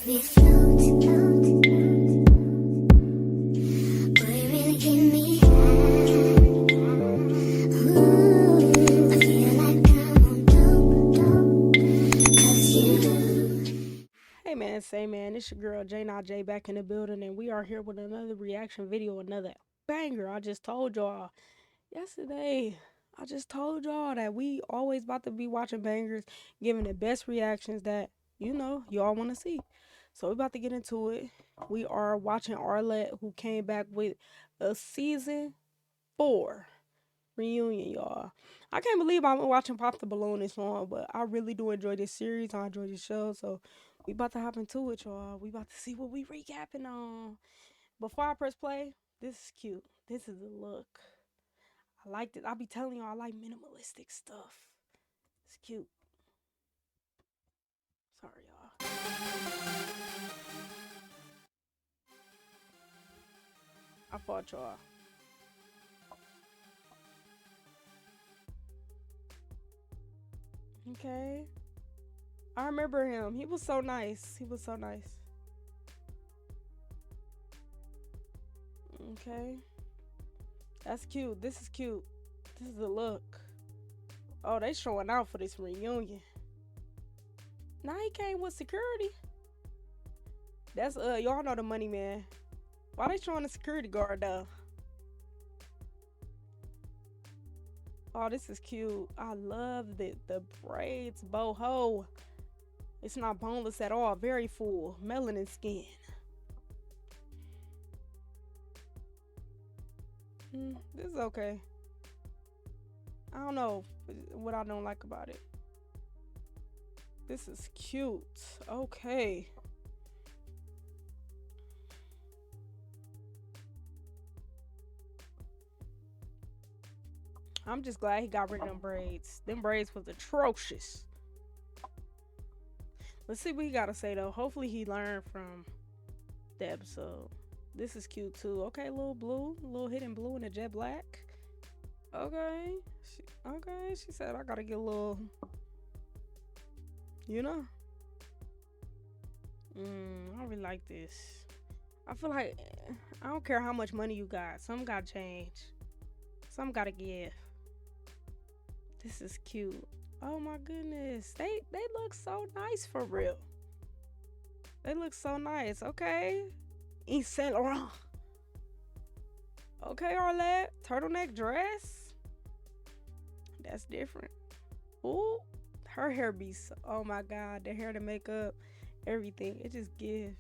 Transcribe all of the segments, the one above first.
me float. Boy, you really give me high. Ooh, I feel like I'm on dope, 'cause you. Hey man, say man, it's your girl JehNotJay back in the building, and we are here with another reaction video, another banger. I just told y'all yesterday. I just told y'all that we always about to be watching bangers, giving the best reactions that y'all want to see. So we about to get into it. We are watching Arlette, who came back with a season 4 reunion, y'all. I can't believe I've been watching Pop the Balloon this long, but I really do enjoy this series. I enjoy this show, so we about to hop into it, y'all. We about to see what we recapping on. Before I press play, this is cute. This is the look. I like it. I'll be telling y'all I like minimalistic stuff. It's cute. Sorry, y'all. I fought y'all. Okay. I remember him. He was so nice. He was so nice. Okay. That's cute. This is cute. This is the look. Oh, they showing out for this reunion. Now he came with security. That's y'all know the money man. Why they showing the security guard though? Oh, this is cute. I love the braids, boho. It's not boneless at all. Very full. Melanin skin. This is okay. I don't know what I don't like about it. This is cute. Okay. I'm just glad he got rid of them braids. Them braids was atrocious. Let's see what he gotta say though. Hopefully he learned from the episode. This is cute too. Okay, little blue, little hidden blue and a jet black. Okay, she said I gotta get a little, I really like this. I feel like I don't care how much money you got. Some gotta change. Some gotta give. This is cute. Oh my goodness. They look so nice for real. They look so nice. Okay. Yves Saint Laurent. Okay, Arlette. Turtleneck dress. That's different. Ooh. Her hair be so, oh my god. The hair, the makeup, everything. It just gives.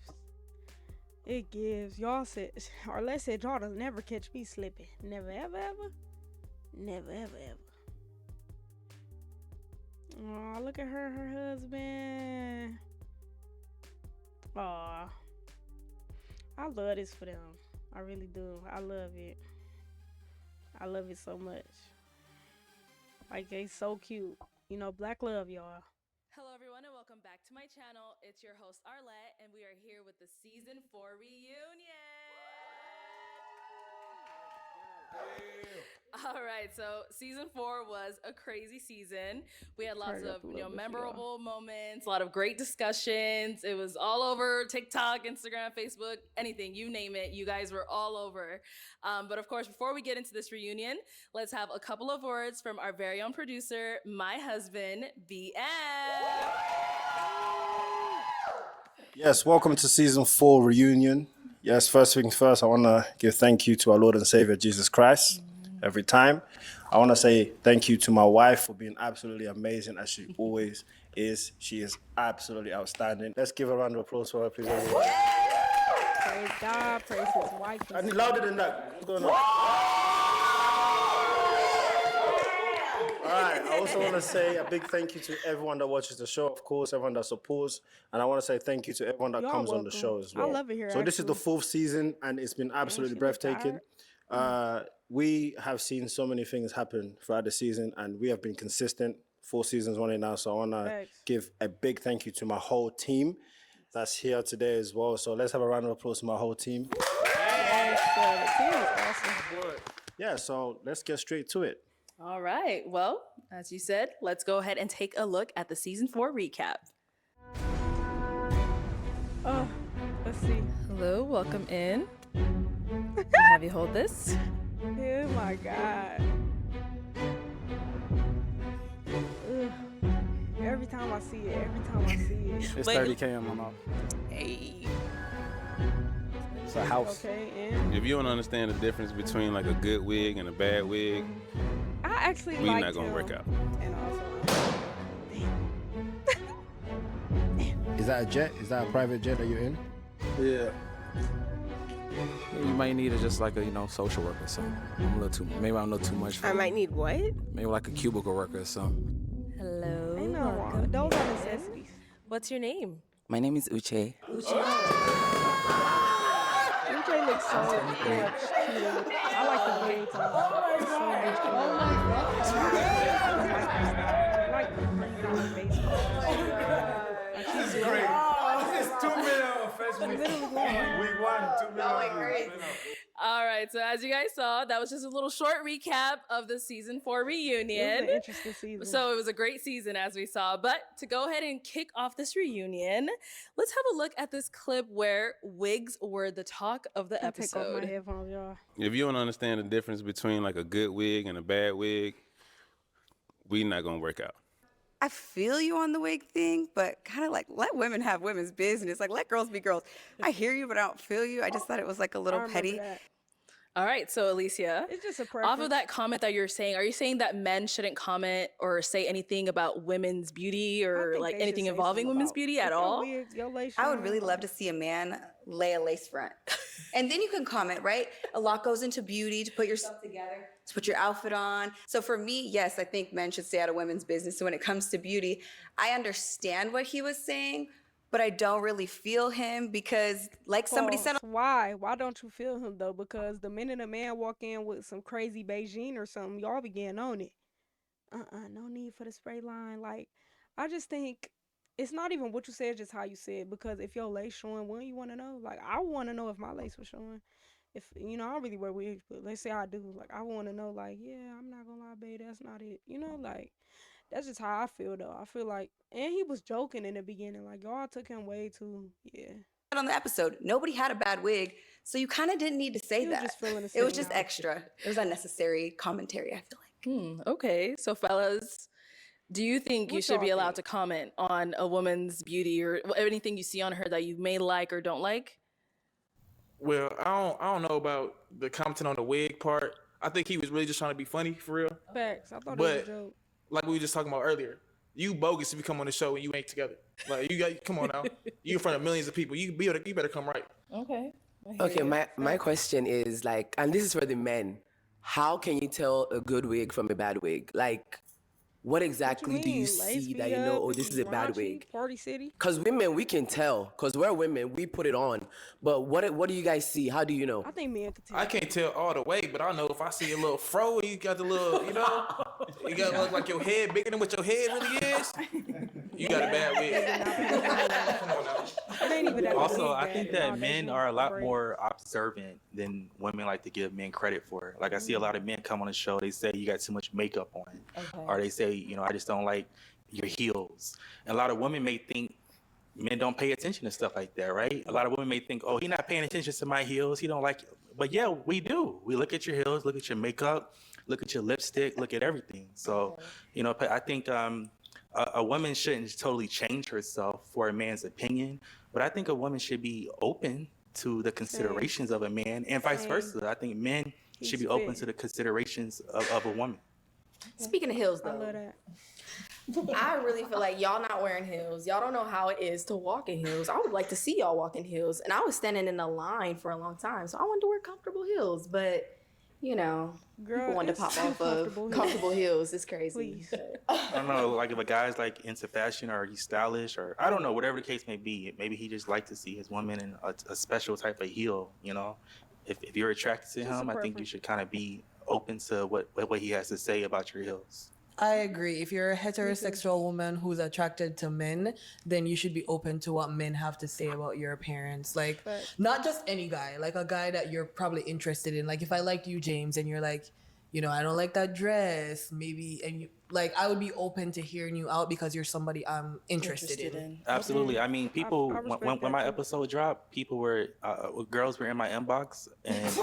It gives. Y'all said, Arlette said, y'all will never catch me slipping. Never, ever, ever. Never, ever, ever. Oh, look at her husband. Aw. I love this for them. I really do. I love it. I love it so much. Like, they so cute. Black love, y'all. Hello everyone and welcome back to my channel. It's your host Arlette and we are here with the season 4 reunion. All right, so season 4 was a crazy season. We had lots of memorable moments, a lot of great discussions. It was all over TikTok, Instagram, Facebook, anything, you name it. You guys were all over. But of course, before we get into this reunion, let's have a couple of words from our very own producer, my husband, BM. Yes, welcome to season 4 reunion. Yes, first things first, I want to give thank you to our Lord and Savior, Jesus Christ, every time. I want to say thank you to my wife for being absolutely amazing, as she always is. She is absolutely outstanding. Let's give a round of applause for her, please, everyone. Praise God, praise his wife. I need louder than that. What's going on? All right, I also want to say a big thank you to everyone that watches the show, of course, everyone that supports. And I want to say thank you to everyone that comes on the show as well. I love it here, So this is the 4th season, and it's been absolutely breathtaking. We have seen so many things happen throughout the season, and we have been consistent 4 seasons running now. So I want to give a big thank you to my whole team that's here today as well. So let's have a round of applause to my whole team. Yes, the team is awesome. Yeah, so let's get straight to it. All right, well, as you said, let's go ahead and take a look at the season 4 recap. see. Hello, welcome in. Have you hold this? Oh my God. Ugh. Every time I see it, It's Wait. 30K in my mouth. Hey. It's a house. Okay, and If you don't understand the difference between like a good wig and a bad wig, I actually we liked not gonna him. work out. And also, Is that a jet? Is that a private jet that you're in? Yeah. You might need just like a social worker or something. Maybe I'm a little too much for I might need what? maybe like a cubicle worker or something. Hello. ain't no wrong. welcome Those are in. necessities. What's your name? My name is Uche. MJ looks so much cuter. I like the braids on her. So much cuter. I like the braids on her face. Like she's great. This is 2 million first week. Week 1, 2 million. All right, so as you guys saw, that was just a little short recap of the season 4 It was reunion. an interesting season. So it was a great season, as we saw. But to go ahead and kick off this reunion, let's have a look at this clip where wigs were the talk of the I'll take off my episode. headphones, y'all. if you don't understand the difference between like a good wig and a bad wig, we not gonna work out. I feel you on the wig thing, but kind of like let women have women's business. Like let girls be girls. I hear you, but I don't feel you. I just thought it was like a I little remember petty. that. All right, so Alicia, It's just a preference. off of that comment that you're saying, are you saying that men shouldn't comment or say anything about women's beauty I or think like they anything should say involving something women's about beauty if at your all? wig, your lace I would shine, really love to see a man lay a lace front. And then you can comment, right? A lot goes into beauty to put yourself together, to put your outfit on. So for me, yes, I think men should stay out of women's business. So when it comes to beauty, I understand what he was saying, but I don't really feel him because like somebody said, Pause. Why don't you feel him though? Because the minute a man walk in with some crazy Beijing or something, y'all be getting on it. No need for the spray line. Like, I just think it's not even what you said, just how you said. Because if your lace showing, wouldn't you want to know? Like, I want to know if my lace was showing. If I don't really wear wigs, but let's say I do. Like, I want to know. Like, yeah, I'm not gonna lie, babe, that's not it. Like. That's just how I feel though. I feel like, and he was joking in the beginning. Like y'all took him way too, yeah. on the episode, nobody had a bad wig, so you kind of didn't need to say He was that. just feeling the It was same just now. extra. It was unnecessary commentary, I feel like. Okay, so fellas, do you think you What should be y'all allowed think? to comment on a woman's beauty or anything you see on her that you may like or don't like? Well, I don't know about the commenting on the wig part. I think he was really just trying to be funny for real. Facts. I thought it was But a joke. like we were just talking about earlier, you bogus if you come on the show and you ain't together. Like come on now. You in front of millions of people. You better come right. Okay. Okay, my question is like, and this is for the men. How can you tell a good wig from a bad wig? Like, what exactly do you Lace see be that you know, up, oh, it this be is a bad raunchy, wig? Party City. Because women, we can tell. Because we're women, we put it on. But what do you guys see? How do you know? I think men could tell. I can't tell all the way, but I know if I see a little fro, you got the little, you got to look like your head bigger than what your head really is. You got a bad wig. Come on now. It ain't even that Also, big I bad. think that Nowadays, men you are a lot braid. more observant than women like to give men credit for. Like I see a lot of men come on the show, they say you got too much makeup on, or they say, I just don't like your heels. And a lot of women may think men don't pay attention to stuff like that, right? A lot of women may think, oh, he's not paying attention to my heels, he don't like it. But yeah, we do. We look at your heels, look at your makeup, look at your lipstick, look at everything. So, I think a woman shouldn't totally change herself for a man's opinion, but I think a woman should be open to the considerations of a man, and vice versa. I think men should be open to the considerations of a woman. Speaking of heels, I love though, that. I really feel like y'all not wearing heels. Y'all don't know how it is to walk in heels. I would like to see y'all walk in heels. And I was standing in a line for a long time, so I wanted to wear comfortable heels. But, Girl, people want to it's pop too off of comfortable heels. It's crazy. Please. I don't know, like if a guy's like into fashion or he's stylish or I don't know, whatever the case may be, maybe he just like to see his woman in a special type of heel, If you're attracted to Just him, a I think you preference. should kind of be open to what he has to say about your heels. I agree. If you're a heterosexual woman who's attracted to men, then you should be open to what men have to say about your appearance. Like, Facts. not just any guy, like a guy that you're probably interested in. Like, if I liked you, James, and you're like, I don't like that dress, maybe, and like I would be open to hearing you out because you're somebody I'm interested in. Absolutely. I mean, people I respect when that my too. episode dropped, people were girls were in my inbox and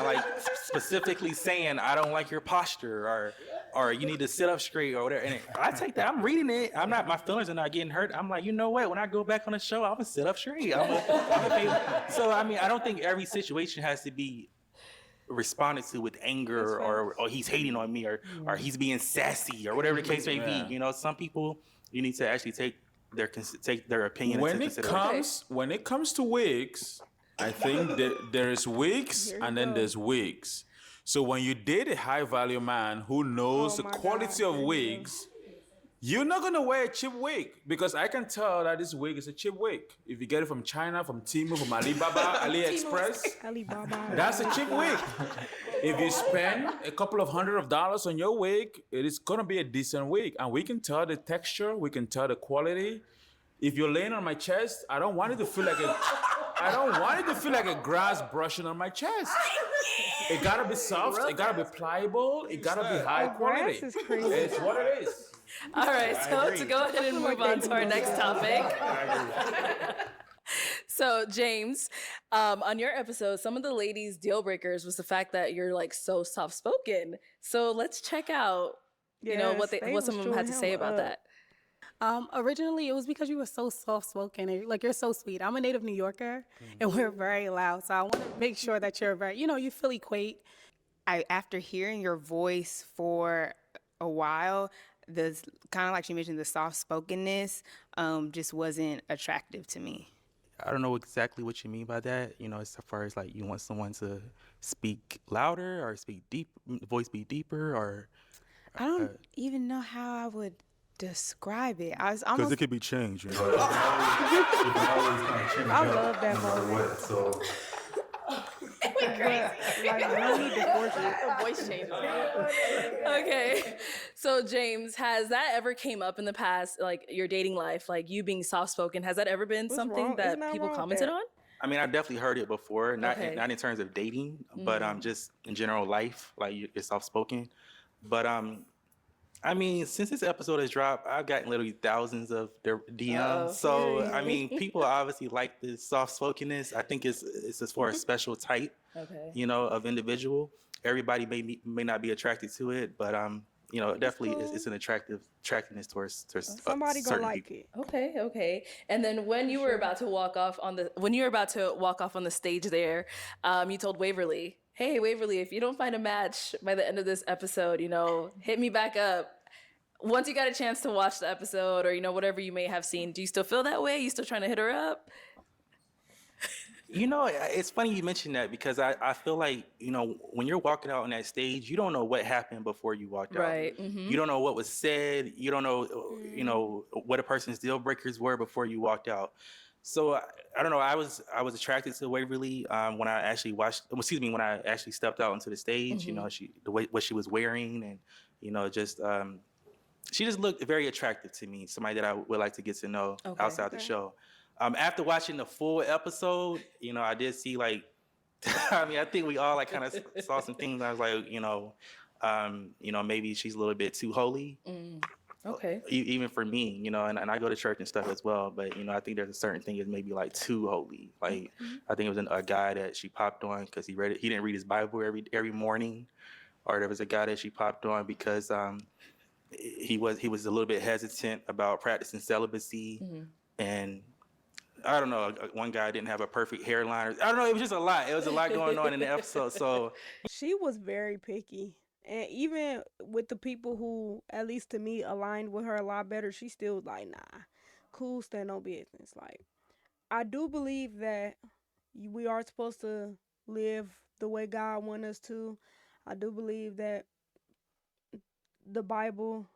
like specifically saying I don't like your posture or you need to sit up straight or whatever. And I take that. I'm reading it. My feelings are not getting hurt. I'm like, you know what? When I go back on the show, I'm gonna sit up straight. So I mean, I don't think every situation has to be responded to with anger or he's hating on me or he's being sassy or whatever the case may be. Some people you need to actually take their opinion into consideration. When it comes to wigs, I think that there is wigs and then there's wigs. So when you date a high value man who knows the quality of wigs, you're not gonna wear a cheap wig because I can tell that this wig is a cheap wig. If you get it from China, from Temu, from Alibaba, AliExpress, that's a cheap wig. If you spend a couple of $100s on your wig, it is gonna be a decent wig, and we can tell the texture, we can tell the quality. If you're laying on my chest, I don't want it to feel like a grass brushing on my chest. It gotta be soft, it gotta be pliable, it gotta be high quality. Grass is crazy. It's what it is. All right, so to go ahead and move on to our next topic. So James, on your episode, some of the ladies' deal breakers was the fact that you're like so soft spoken. So let's check out, what some of them had to say about that. Originally, it was because you were so soft-spoken. And, like, you're so sweet. I'm a native New Yorker, and we're very loud. So I want to make sure that you're very, you feel equate. After hearing your voice for a while, the kind of like she mentioned, the soft-spokenness just wasn't attractive to me. I don't know exactly what you mean by that. As far as like you want someone to speak louder or speak deep, voice be deeper, or I don't even know how I would describe it. I was Because almost it could be changed, I love that moment. Voice changes. Okay, so James, has that ever came up in the past, like your dating life, like you being soft-spoken? Has that ever been something that people commented on? I mean, I definitely heard it before, not in terms of dating, but just in general life, like you're soft-spoken. But I mean, since this episode has dropped, I've gotten literally thousands of their DMs. So I mean, people obviously like the soft-spokenness. I think it's just for a special type, of individual. Everybody may not be attracted to it, but definitely it's an attractiveness towards somebody gonna like people. it. Okay. And then when you were about to walk off on the stage there, you told Waverly, "Hey, Waverly, if you don't find a match by the end of this episode, hit me back up." Once you got a chance to watch the episode or, whatever you may have seen, do you still feel that way? You still trying to hit her up? It's funny you mentioned that because I feel like, when you're walking out on that stage, you don't know what happened before you walked out. Right. Mm-hmm. You don't know what was said. You don't know, what a person's deal breakers were before you walked out. So I don't know. I was attracted to Waverly when I actually when I actually stepped out onto the stage. Mm-hmm. What she was wearing, and she just looked very attractive to me. Somebody that I would like to get to know outside the show. After watching the full episode, I did see like, I mean, I think we all like kind of saw some things. I was like, maybe she's a little bit too holy. Okay. Even for me, and I go to church and stuff as well, but I think there's a certain thing is maybe like too holy. Like I think it was a guy that she popped on because he didn't read his Bible every morning, or there was a guy that she popped on because he was a little bit hesitant about practicing celibacy, and I don't know, one guy didn't have a perfect hairline. I don't know, it was just a lot. It was a lot going on in the episode. So she was very picky. And even with the people who, at least to me, aligned with her a lot better, she still was like, nah, cool, stand on business. Like, I do believe that we are supposed to live the way God wants us to. I do believe that the Bible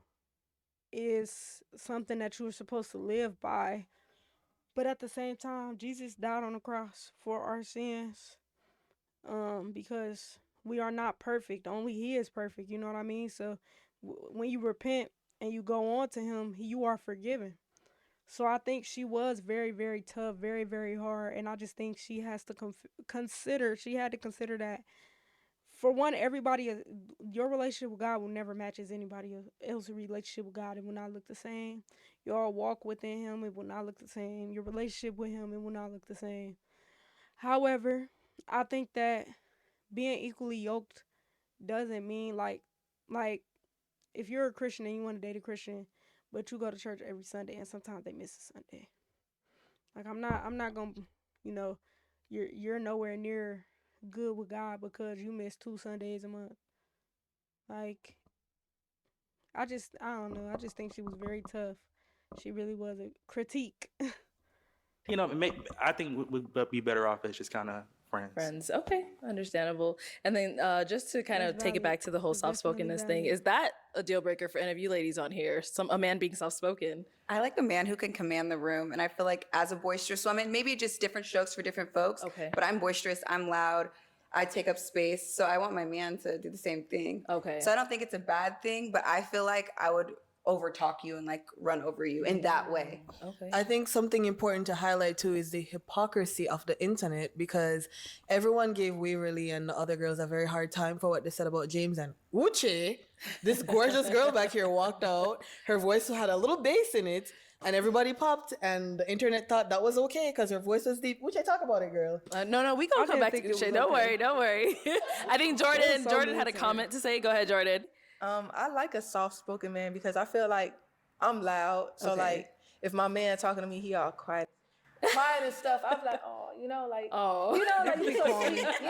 is something that you're supposed to live by. But at the same time, Jesus died on the cross for our sins, because we are not perfect. Only He is perfect. You know what I mean? So when you repent and you go on to Him, you are forgiven. So I think she was very, very tough, very, very hard. And I just think she has to consider that for one, everybody, your relationship with God will never match as anybody else's relationship with God. It will not look the same. Your walk within Him, it will not look the same. Your relationship with Him, it will not look the same. However, I think that being equally yoked doesn't mean like if you're a Christian and you want to date a Christian, but you go to church every Sunday and sometimes they miss a Sunday. Like I'm not gonna, you're nowhere near good with God because you miss 2 Sundays a month. Like I don't know. I just think she was very tough. She really was a critique. I think we'd be better off as just kind of friends. Friends. Okay, understandable. And then just to kind of take it back to the whole soft-spokenness thing, is that a deal breaker for any of you ladies on here? A man being soft-spoken? I like a man who can command the room. And I feel like as a boisterous woman, maybe just different strokes for different folks. Okay. But I'm boisterous, I'm loud, I take up space. So I want my man to do the same thing. Okay. So I don't think it's a bad thing, but I feel like I would overtalk you and like run over you in that way. Okay. I think something important to highlight too is the hypocrisy of the internet, because everyone gave Waverly and the other girls a very hard time for what they said about James, and Uche, this gorgeous girl back here, walked out. Her voice had a little bass in it, and everybody popped, and the internet thought that was okay because her voice was deep. Uche, talk about it, girl. No, we gonna come back to Uche. Don't worry. I think Jordan had a comment to say. Go ahead, Jordan. I like a soft-spoken man because I feel like I'm loud. So like, if my man talking to me, he all quiet, and stuff. I'm like, you like you so sweet, and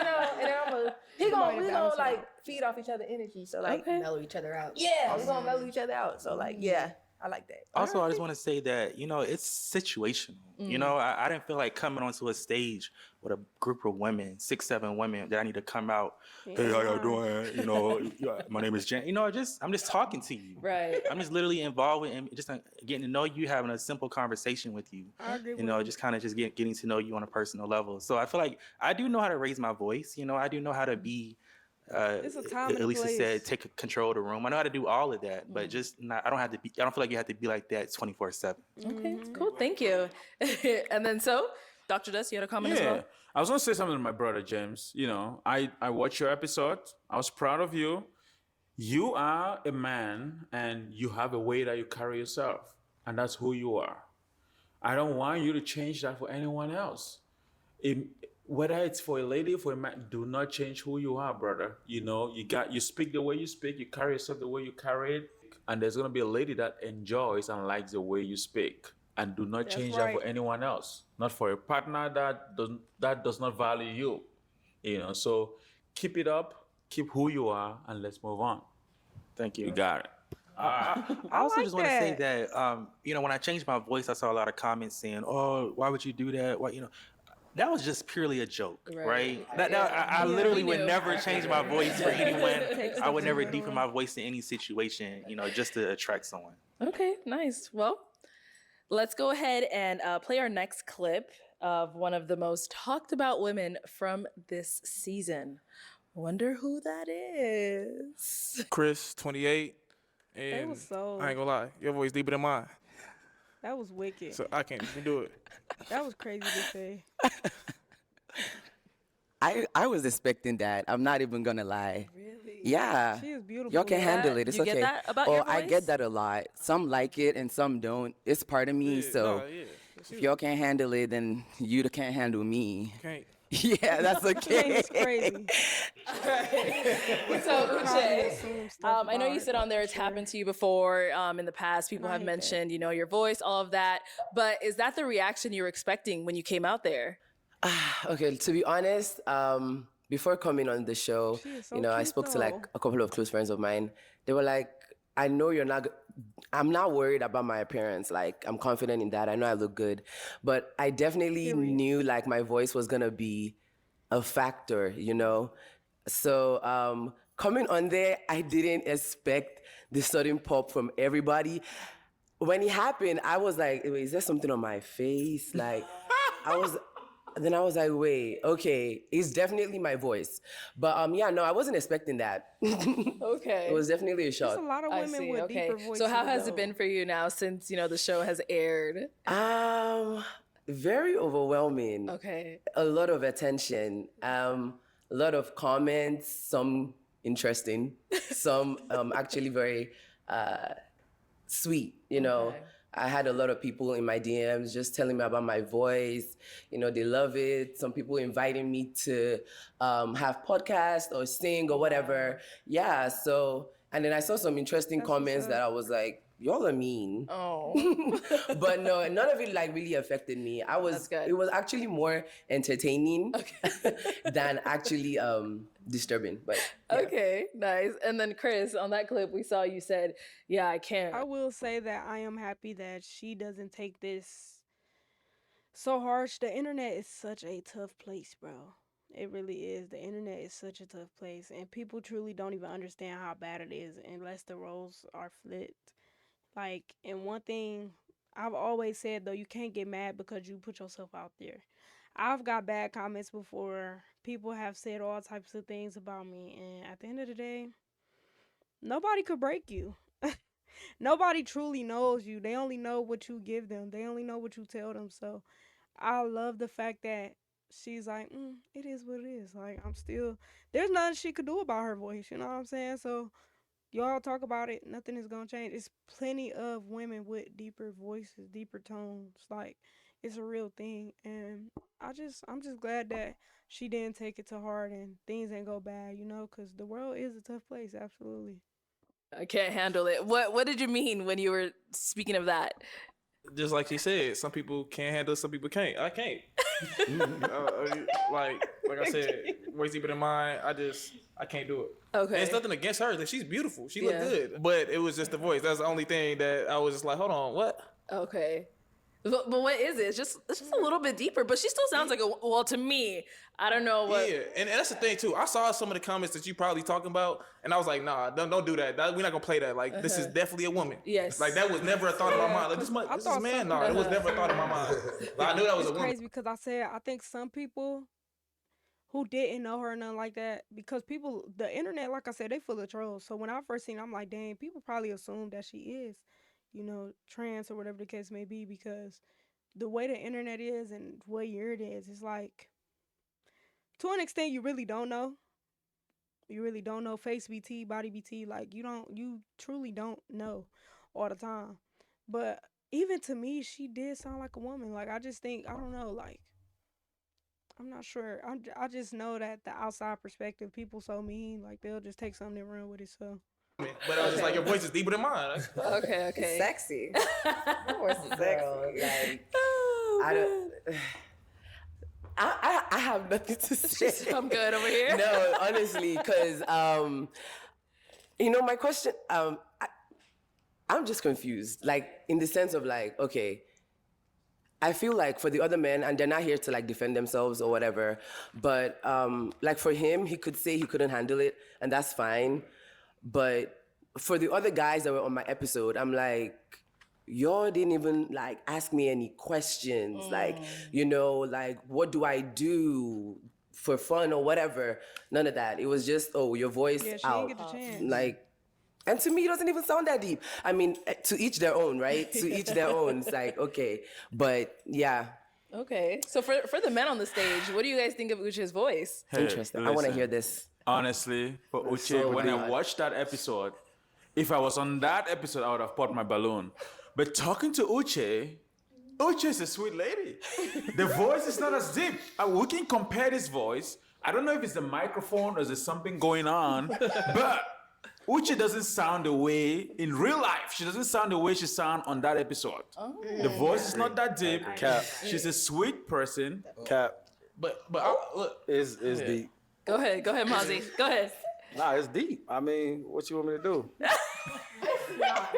then we gonna like feed off each other energy. So like mellow each other out. Yeah, we gonna mellow each other out. So like, yeah, I like that. Also, I just want to say that, it's situational. I didn't feel like coming onto a stage with a group of women, 6, 7 women, that I need to come out. Hey, how y'all doing? My name is Jen. I'm just talking to you. Right. I'm just literally involved in just getting to know you, having a simple conversation with you. I agree with you. Just kind of getting to know you on a personal level. So I feel like I do know how to raise my voice. I do know how to be. It's a time and Elisa place. said, take control of the room. I know how to do all of that, but I don't feel like you have to be like that 24/7. Okay, cool. Thank you. And then Dr. Dust, you had a comment as well? I was gonna say something to my brother James. I watched your episode. I was proud of you. You are a man and you have a way that you carry yourself, and that's who you are. I don't want you to change that for anyone else. Whether it's for a lady or for a man, do not change who you are, brother. You speak the way you speak, you carry yourself the way you carry it, and there's gonna be a lady that enjoys and likes the way you speak. And do not change that for anyone else. Not for a partner that does not value you. So keep it up, keep who you are, and let's move on. Thank you. You got it. I also just want to say that when I changed my voice, I saw a lot of comments saying, "Oh, why would you do that? Why, That was just purely a joke, right? I literally would never change my voice for anyone. I would never deepen my voice in any situation, just to attract someone. Okay, nice. Well, let's go ahead and play our next clip of one of the most talked about women from this season. Wonder who that is. Chris, 28, and They was so- I ain't gonna lie, your voice deeper than mine, That was wicked. so I can't even do it. That was crazy to say. I was expecting that. I'm not even gonna lie. Really? Yeah. She is beautiful. Y'all can handle it. It's You okay. get that about your I voice? get that a lot. Some like it and some don't. It's part of me. So if y'all can't handle it, then you can't handle me. Can't. Yeah, that's okay. It's crazy. So Uche, I know you said on there it's happened to you before in the past. People have mentioned, your voice, all of that. But is that the reaction you were expecting when you came out there? Okay, to be honest, before coming on the show, I spoke to like a couple of close friends of mine. They were like, I know I'm not worried about my appearance. Like, I'm confident in that. I know I look good. But I definitely knew like my voice was gonna be a factor, So coming on there, I didn't expect the sudden pop from everybody. When it happened, I was like, wait, is there something on my face? Like, Then I was like, wait, okay, it's definitely my voice. But I wasn't expecting that. Okay. It was definitely a shock. There's a lot of women with deeper voices. So how has it been for you now since, the show has aired? Very overwhelming. Okay. A lot of attention. lot of comments, some interesting, some actually very sweet, you know. Okay. I had a lot of people in my DMs just telling me about my voice. You know, they love it. Some people inviting me to have podcasts or sing or whatever. Yeah, so, and then I saw some interesting comments that I was like, y'all are mean. Oh. But no, none of it like really affected me. It was actually more entertaining than actually disturbing. But yeah. Okay, nice. And then Chris, on that clip we saw, you said, "Yeah, I can't." I will say that I am happy that she doesn't take this so harsh. The internet is such a tough place, bro. It really is. The internet is such a tough place, and people truly don't even understand how bad it is unless the roles are flipped. Like, and one thing I've always said though, you can't get mad because you put yourself out there. I've got bad comments before. People have said all types of things about me, and at the end of the day, nobody could break you. Nobody truly knows you. They only know what you give them. They only know what you tell them. So I love the fact that she's like, it is what it is. Like, there's nothing she could do about her voice. You know what I'm saying? So y'all talk about it. Nothing is going to change. It's plenty of women with deeper voices, deeper tones. Like, it's a real thing. And I'm just glad that she didn't take it to heart and things ain't go bad, you know, because the world is a tough place. Absolutely. I can't handle it. What did you mean when you were speaking of that? Just like she said, some people can't handle it, some people can't. I can't. Like I said, voice deeper than mine. I can't do it. Okay. And it's nothing against her. Like, she's beautiful. She looked good. But it was just the voice. That's the only thing that I was just like, hold on, what? Okay. But what is it? It's just a little bit deeper, but she still sounds like well, to me, I don't know what. Yeah, and that's the thing too. I saw some of the comments that you probably talking about, and I was like, nah, don't do that. We're not gonna play that. Like, this is definitely a woman. Yes. Like, that was never a thought in my mind. Like, this is a man. No, it was never a thought in my mind. Like, I knew that was a woman. It's crazy because I think some people who didn't know her or nothing like that, because the internet, like I said, they full of trolls. So when I first seen her, I'm like, dang, people probably assume that she is, you know, trans or whatever the case may be, because the way the internet is and what year it is, it's like, to an extent, you really don't know. You really don't know. Face BT, body BT, like, you truly don't know all the time. But even to me, she did sound like a woman. Like, I just think, I don't know, like, I'm not sure. I just know that the outside perspective, people so mean, like, they'll just take something and run with it, so. But I was just like, your voice is deeper than mine. Okay. It's sexy. Your voice is sexy. Like, I have nothing to say. I'm good over here. No, honestly, because you know, my question, I'm just confused. Like, in the sense of like, okay, I feel like for the other men, and they're not here to like defend themselves or whatever, but like for him, he could say he couldn't handle it, and that's fine. But for the other guys that were on my episode, I'm like, y'all didn't even like ask me any questions. Like, you know, like, what do I do for fun or whatever? None of that. It was just, oh, your voice out. Didn't get the chance. Like, and to me, it doesn't even sound that deep. I mean, to each their own, right? To each their own. It's like, okay. But yeah. Okay. So for the men on the stage, what do you guys think of Uche's voice? Hey, interesting. I want to hear this. Honestly, for Uche, when I watched that episode, if I was on that episode, I would have popped my balloon. But talking to Uche is a sweet lady. The voice is not as deep. We can compare this voice. I don't know if it's the microphone or there's something going on, but Uche doesn't sound the way in real life. She doesn't sound the way she sound on that episode. Oh. The voice is not that deep. Cap. She's a sweet person. Cap. But look, It's deep. Go ahead, Mozzie. Go ahead. Nah, it's deep. I mean, what you want me to do?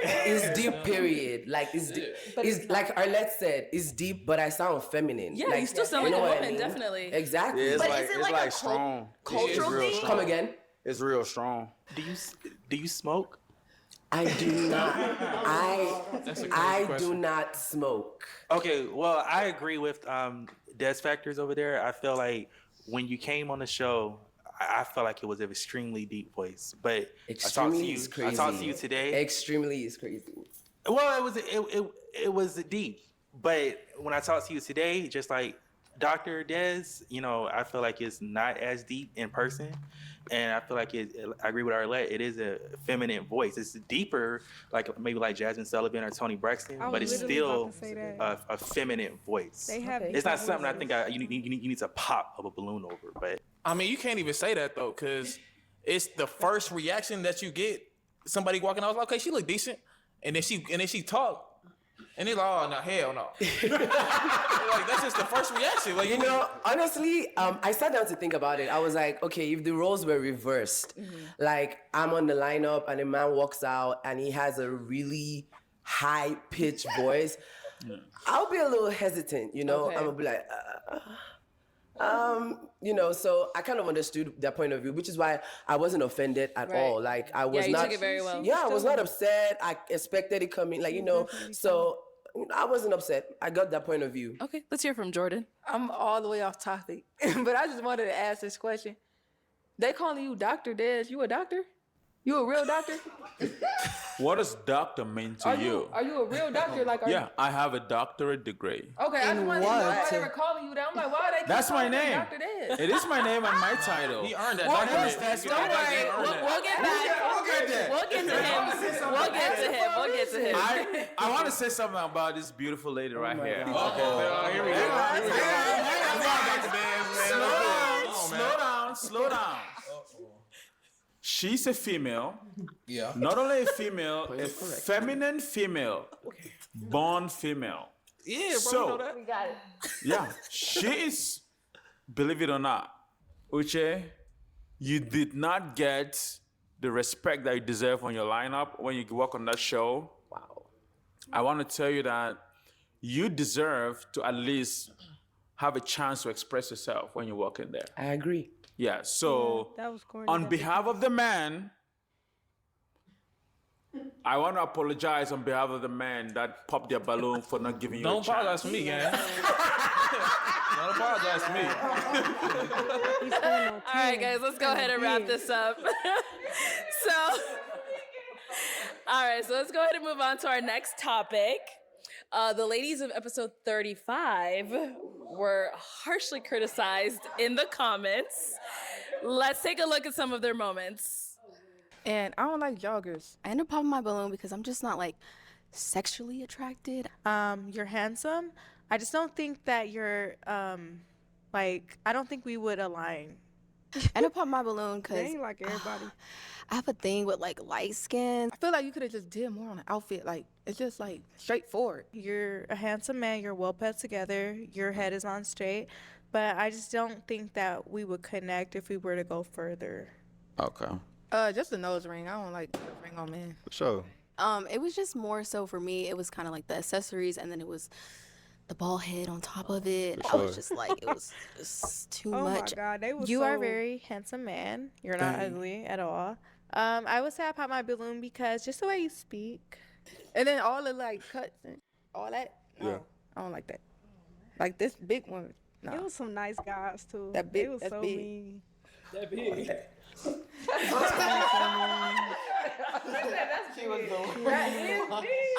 It's deep, period. Like, it's deep. It's like Arlette said, it's deep, but I sound feminine. Yeah, like, you still sound like a woman, definitely. Exactly. Yeah, it's But like, is it it's like a strong. cultural It's real thing? strong. Come again? It's real strong. Do you smoke? I do not. I do not smoke. Okay, well, I agree with Des Factors over there. I feel like when you came on the show, I felt like it was an extremely deep voice. But Extremely is crazy. I talked to you today. Extremely is crazy. Well, it was deep. But when I talked to you today, just like Dr. Dez, you know, I feel like it's not as deep in person. And I feel like I agree with Arlette, it is a feminine voice. It's deeper, like maybe like Jasmine Sullivan or Toni Braxton, but it's still a feminine voice. They have it's not something I think you need to pop of a balloon over. But I mean, you can't even say that though, because it's the first reaction that you get. Somebody walking out, like, okay, she look decent, and then she talk. And they're like, oh, no, hell no. Like, that's just the first reaction. Like, you know, honestly, I sat down to think about it. I was like, okay, if the roles were reversed, like I'm on the lineup and a man walks out and he has a really high-pitched voice, I'll be a little hesitant, you know? Okay. I'm gonna be like, you know, so I kind of understood their point of view, which is why I wasn't offended at all. Like, I was you not. took it very well. Yeah, I was not upset. I expected it coming, like, you know, so I wasn't upset. I got that point of view. Okay, let's hear from Jordan. I'm all the way off topic, but I just wanted to ask this question. They calling you Dr. Dez. You a doctor? You a real doctor? What does doctor mean to you? Are you a real doctor? Like, are Yeah, I have a doctorate degree. Okay, I just wanted to know why they were calling you that. I'm like, why are they That's my calling you name. Dr. Dez? It is my name and my title. He earned that. Don't worry, we'll get back. We'll get to him. We'll get to him. We'll get to him. I want to say something about this beautiful lady right here. Okay. Here we go. Slow down. She's a female. Yeah. Not only a female, a feminine female, born female. Yeah, bro. So, know that. We got it. yeah, she is, believe it or not, Uche, you did not get the respect that you deserve on your lineup when you work on that show. Wow. I want to tell you that you deserve to at least have a chance to express yourself when you walk in there. I agree. Yeah, so that was corny. on behalf of the man, I want to apologize on behalf of the man that popped their balloon for not giving you a Don't chance. apologize to me, gang. Don't apologize to me. All right, guys, let's go ahead and wrap this up. All right, so let's go ahead and move on to our next topic. The ladies of episode 35 were harshly criticized in the comments. Let's take a look at some of their moments. And I don't like joggers. I end up popping my balloon because I'm just not like sexually attracted. You're handsome. I just don't think that you're like, I don't think we would align. I end up popping my balloon because They ain't like everybody. I have a thing with like light skin. I feel like you could have just did more on the outfit. Like, it's just like straightforward. You're a handsome man. You're well put together. Your head is on straight. But I just don't think that we would connect if we were to go further. Okay. Just a nose ring. I don't like nose ring on men. Sure. It was just more so for me. It was kind of like the accessories, and then it was the ball head on top of it. I was just like, it was just too much. Oh my God, they was You so... are a very handsome man. You're not ugly at all. I would say I pop my balloon because just the way you speak. And then all the like cuts and all that. No, Yeah. I don't like that. Like this big one. No. It was some nice guys too. That big- They was that's so big. mean. That big.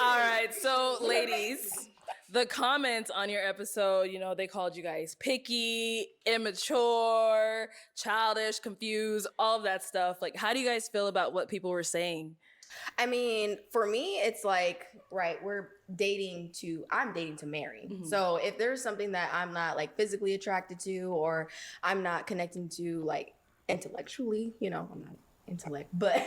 All right, so ladies, the comments on your episode, you know, they called you guys picky, immature, childish, confused, all of that stuff. Like, how do you guys feel about what people were saying? I mean, for me, it's like, right, I'm dating to marry. Mm-hmm. So if there's something that I'm not like physically attracted to, or I'm not connecting to like intellectually, you know, I'm not intellect, but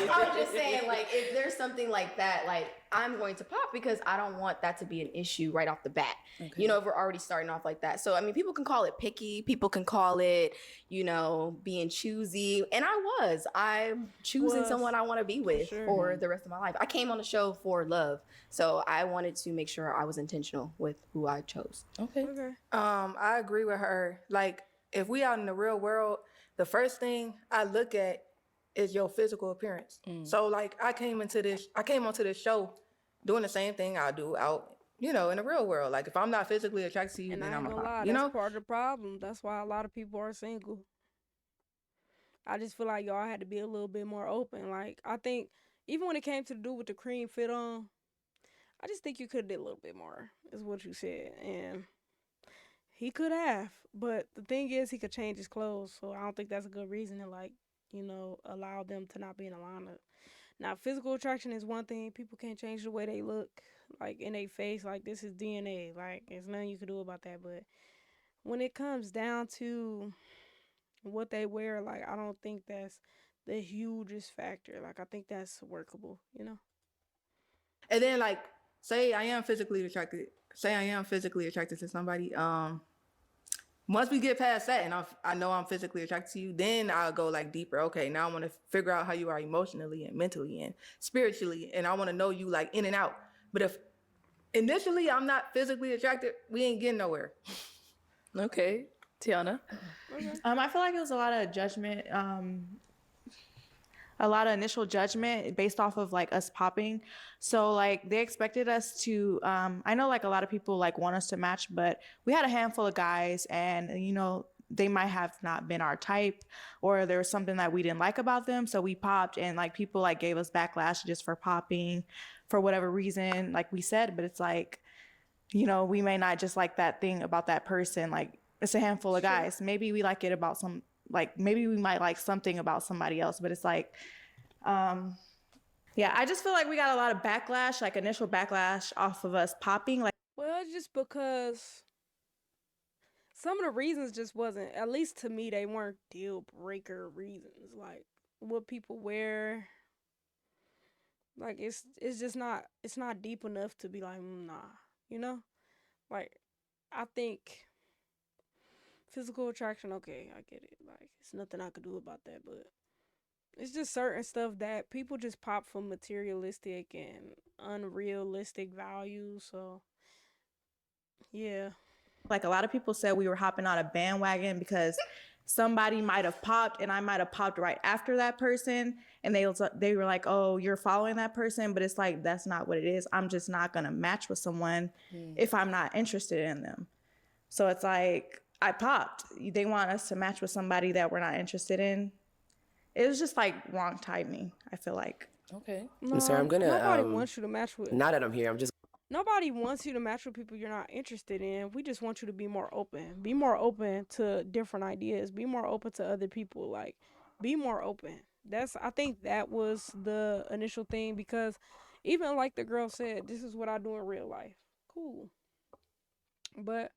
I'm just saying, like, if there's something like that, like, I'm going to pop because I don't want that to be an issue right off the bat. Okay. You know, if we're already starting off like that. So, I mean, people can call it picky. People can call it, you know, being choosy. And I'm choosing someone I want to be with for the rest of my life. I came on the show for love. So I wanted to make sure I was intentional with who I chose. Okay. I agree with her. Like, if we out in the real world, the first thing I look at is your physical appearance. So like I came onto this show doing the same thing I do out, you know, in the real world. Like if I'm not physically attracted to you, And then I ain't I'm gonna lie, you that's know? part of the problem. That's why a lot of people are single. I just feel like y'all had to be a little bit more open. Like I think even when it came to do with the cream fit on, I just think you could have did a little bit more, is what you said. And He could have, but the thing is, he could change his clothes, so I don't think that's a good reason to like, allow them to not be in a lineup. Now, physical attraction is one thing. People can't change the way they look, like in their face. Like this is DNA. Like there's nothing you can do about that. But when it comes down to what they wear, like I don't think that's the hugest factor. Like I think that's workable. And then like, say I am physically attracted. Say I am physically attracted to somebody. Once we get past that and I know I'm physically attracted to you, then I'll go like deeper. Okay, now I want to figure out how you are emotionally and mentally and spiritually. And I want to know you like in and out. But if initially I'm not physically attracted, we ain't getting nowhere. Okay. Tiana? I feel like it was a lot of judgment, a lot of initial judgment based off of like us popping. So like they expected us to, I know like a lot of people like want us to match, but we had a handful of guys and they might have not been our type or there was something that we didn't like about them. So we popped and like people like gave us backlash just for popping for whatever reason, like we said, but it's like, we may not just like that thing about that person. Like it's a handful of guys. Maybe we like it about maybe we might like something about somebody else, but it's like, yeah, I just feel like we got a lot of backlash, like initial backlash off of us popping. Like, well, it's just because some of the reasons just wasn't, at least to me, they weren't deal breaker reasons. Like what people wear, like it's just not, it's not deep enough to be like, nah, like I think physical attraction, okay, I get it. Like it's nothing I could do about that, but it's just certain stuff that people just pop for materialistic and unrealistic values. So yeah. Like a lot of people said we were hopping on a bandwagon because somebody might have popped and I might have popped right after that person. And they were like, oh, you're following that person. But it's like, that's not what it is. I'm just not going to match with someone if I'm not interested in them. So it's like, I popped. They want us to match with somebody that we're not interested in. It was just like wrong timing, I feel like. Okay. No, Sorry, I'm gonna. Nobody wants you to match with. Now that I'm here, I'm just. Nobody wants you to match with people you're not interested in. We just want you to be more open. Be more open to different ideas. Be more open to other people. Like, be more open. I think that was the initial thing because even like the girl said, this is what I do in real life. Cool. But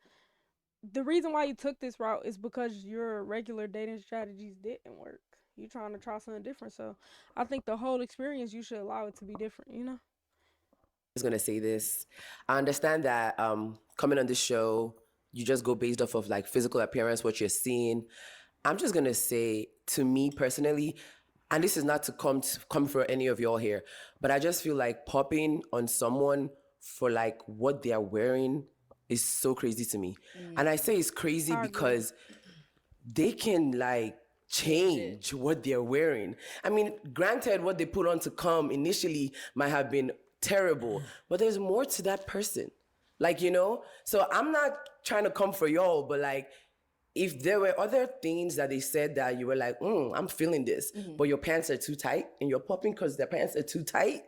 the reason why you took this route is because your regular dating strategies didn't work. You're trying to try something different. So I think the whole experience, you should allow it to be different, I was gonna say this. I understand that coming on this show, you just go based off of like physical appearance, what you're seeing. I'm just gonna say, to me personally, and this is not to come for any of y'all here, but I just feel like popping on someone for like what they're wearing is so crazy to me. And I say it's crazy because they can like change what they're wearing. I mean, granted, what they put on to come initially might have been terrible, but there's more to that person. Like, so I'm not trying to come for y'all, but like, if there were other things that they said that you were like, I'm feeling this, but your pants are too tight and you're popping because their pants are too tight,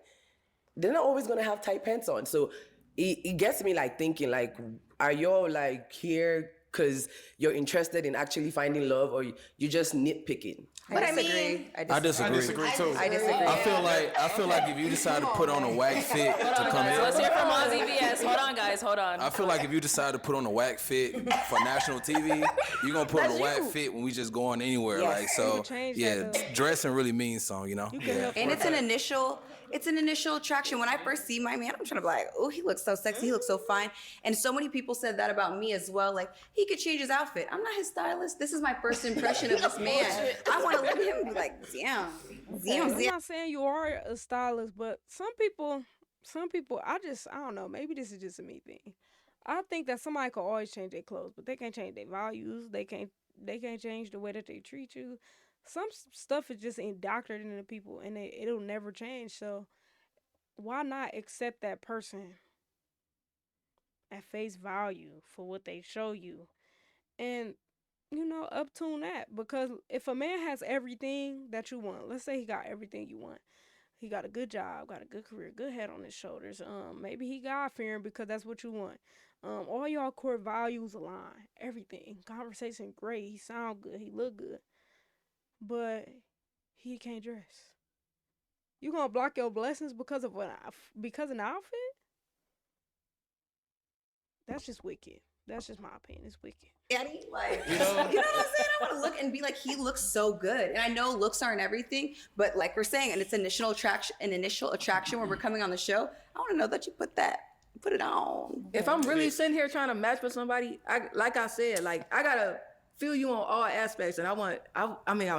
they're not always gonna have tight pants on. So it gets me like thinking like, are y'all like here because you're interested in actually finding love or you just nitpicking? But I disagree. I disagree too. I disagree. I feel like if you decide to put on a whack fit to come in. Let's hear from Ozzy VS. Hold on, guys. Hold on. I feel like if you decide to put on a whack fit for national TV, you're gonna put on a whack fit when we just going anywhere. Yes. Like so, yeah. Dressing really means something, Yeah. And it's an initial attraction. When I first see my man, I'm trying to be like, oh, he looks so sexy, he looks so fine. And so many people said that about me as well. Like, he could change his outfit. I'm not his stylist. This is my first impression of this man. I want to look at him and be like, damn. I'm not saying you are a stylist, but some people, I don't know, maybe this is just a me thing. I think that somebody could always change their clothes, but they can't change their values. They can't change the way that they treat you. Some stuff is just indoctrinated into people and it'll never change. So why not accept that person at face value for what they show you and, uptune that? Because if a man has everything that you want, let's say he got everything you want, He got a good job, got a good career, good head on his shoulders. Maybe he God-fearing because that's what you want. All y'all core values align. Everything. Conversation great. He sound good. He look good. But he can't dress. You gonna block your blessings because of an outfit? That's just wicked. That's just my opinion. It's wicked. Daddy, like, you know what I'm saying? I want to look and be like, he looks so good. And I know looks aren't everything, but like we're saying, and it's initial attraction when we're coming on the show. I want to know that you put it on. If I'm really sitting here trying to match with somebody, like I said, like I gotta feel you on all aspects, and I was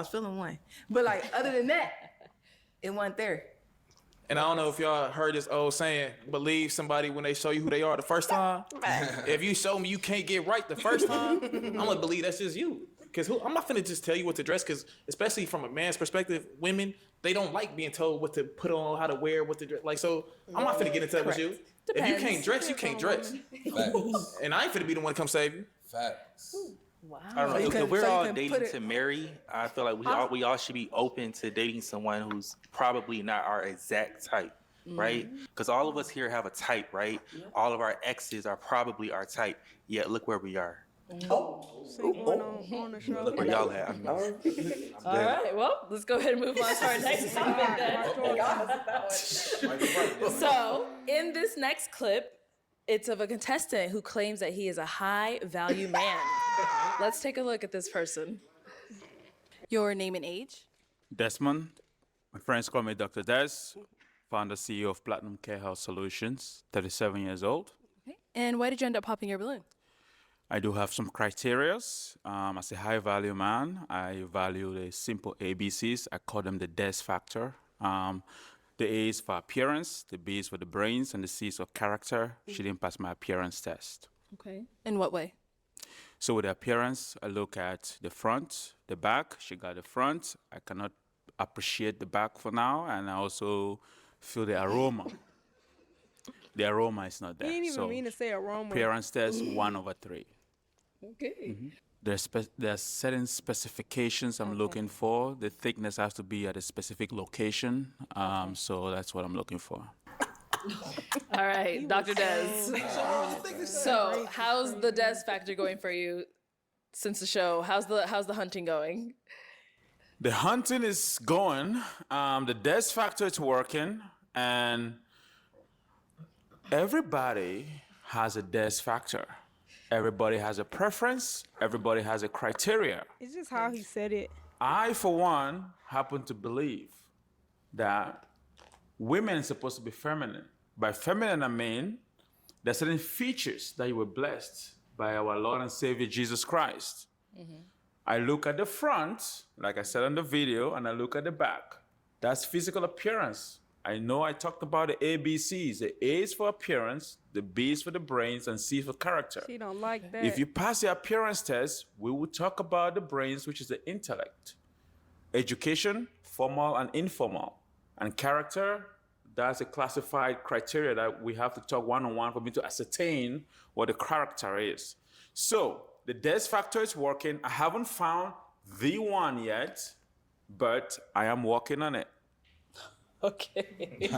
feeling one, but like other than that, it wasn't there. And I don't know if y'all heard this old saying, believe somebody when they show you who they are the first time. If you show me you can't get right the first time, I'm gonna believe that's just you. Because I'm not finna just tell you what to dress, because especially from a man's perspective, women, they don't like being told what to put on, how to wear, what to dress. Like, so I'm not finna get into that with you. Depends. If you can't dress, you can't dress. And I ain't finna be the one to come save you. Facts. Wow. I don't know. If we're all dating to marry, I feel like we all should be open to dating someone who's probably not our exact type, right? Because all of us here have a type, right? Yeah. All of our exes are probably our type. Yet look where we are. On the show. Look where y'all at. All right, well, let's go ahead and move on to our next topic then. So, in this next clip, it's of a contestant who claims that he is a high-value man. Let's take a look at this person. Your name and age? Desmond. My friends call me Dr. Des, founder CEO of Platinum Care Health Solutions, 37 years old. Okay. And why did you end up popping your balloon? I do have some criterias. As a high-value man, I value the simple ABCs. I call them the Des factor. The A is for appearance, the B is for the brains, and the C is for character. She didn't pass my appearance test. Okay. In what way? So with the appearance, I look at the front, the back. She got the front. I cannot appreciate the back for now, and I also feel the aroma. The aroma is not there. He didn't even mean to say aroma. Appearance test, 1/3. Okay. There are certain specifications I'm looking for. The thickness has to be at a specific location. So that's what I'm looking for. All right, Dr. Des. So, how's the Des factor going for you since the show? How's the hunting going? The hunting is going. The Des factor is working, and everybody has a Des factor. Everybody has a preference. Everybody has a criteria. It's just how he said it. I, for one, happen to believe that women are supposed to be feminine. By feminine, I mean there are certain features that you were blessed by our Lord and Savior, Jesus Christ. I look at the front, like I said on the video, and I look at the back. That's physical appearance. I know I talked about the ABCs. The A is for appearance, the B is for the brains, and C for character. She don't like that. If you pass the appearance test, we will talk about the brains, which is the intellect. Education, formal and informal. And character, that's a classified criteria that we have to talk one-on-one for me to ascertain what the character is. So the Des factor is working. I haven't found the one yet, but I am working on it. Okay.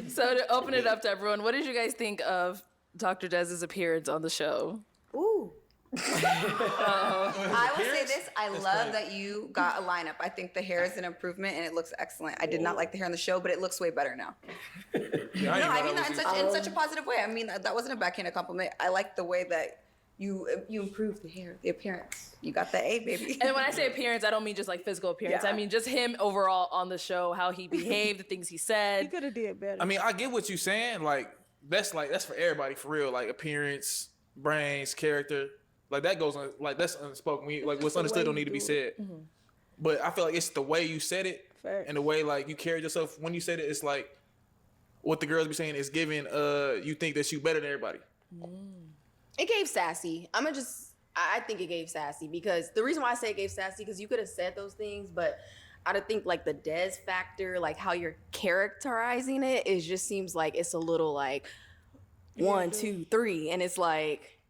So to open it up to everyone, what did you guys think of Dr. Des's appearance on the show? Ooh. I will say this. I love that you got a lineup. I think the hair is an improvement and it looks excellent. I did not like the hair on the show, but it looks way better now. No, I mean that in such a positive way. I mean, that wasn't a backhanded compliment. I like the way that you improved the hair, the appearance. You got the A, baby. And when I say appearance, I don't mean just like physical appearance. Yeah. I mean just him overall on the show, how he behaved, the things he said. He could have did better. I mean, I get what you're saying. Like that's for everybody for real. Like appearance, brains, character. Like that goes on. Like that's unspoken. Like what's understood don't need to be said. Mm-hmm. But I feel like it's the way you said it Fact. and the way like you carried yourself when you said it. It's like what the girls be saying is giving. You think that you better than everybody. It gave sassy. I think it gave sassy because the reason why I say it gave sassy because you could have said those things, but I think like the Des factor, like how you're characterizing it, just seems like it's a little like 1, 2, 3, and it's like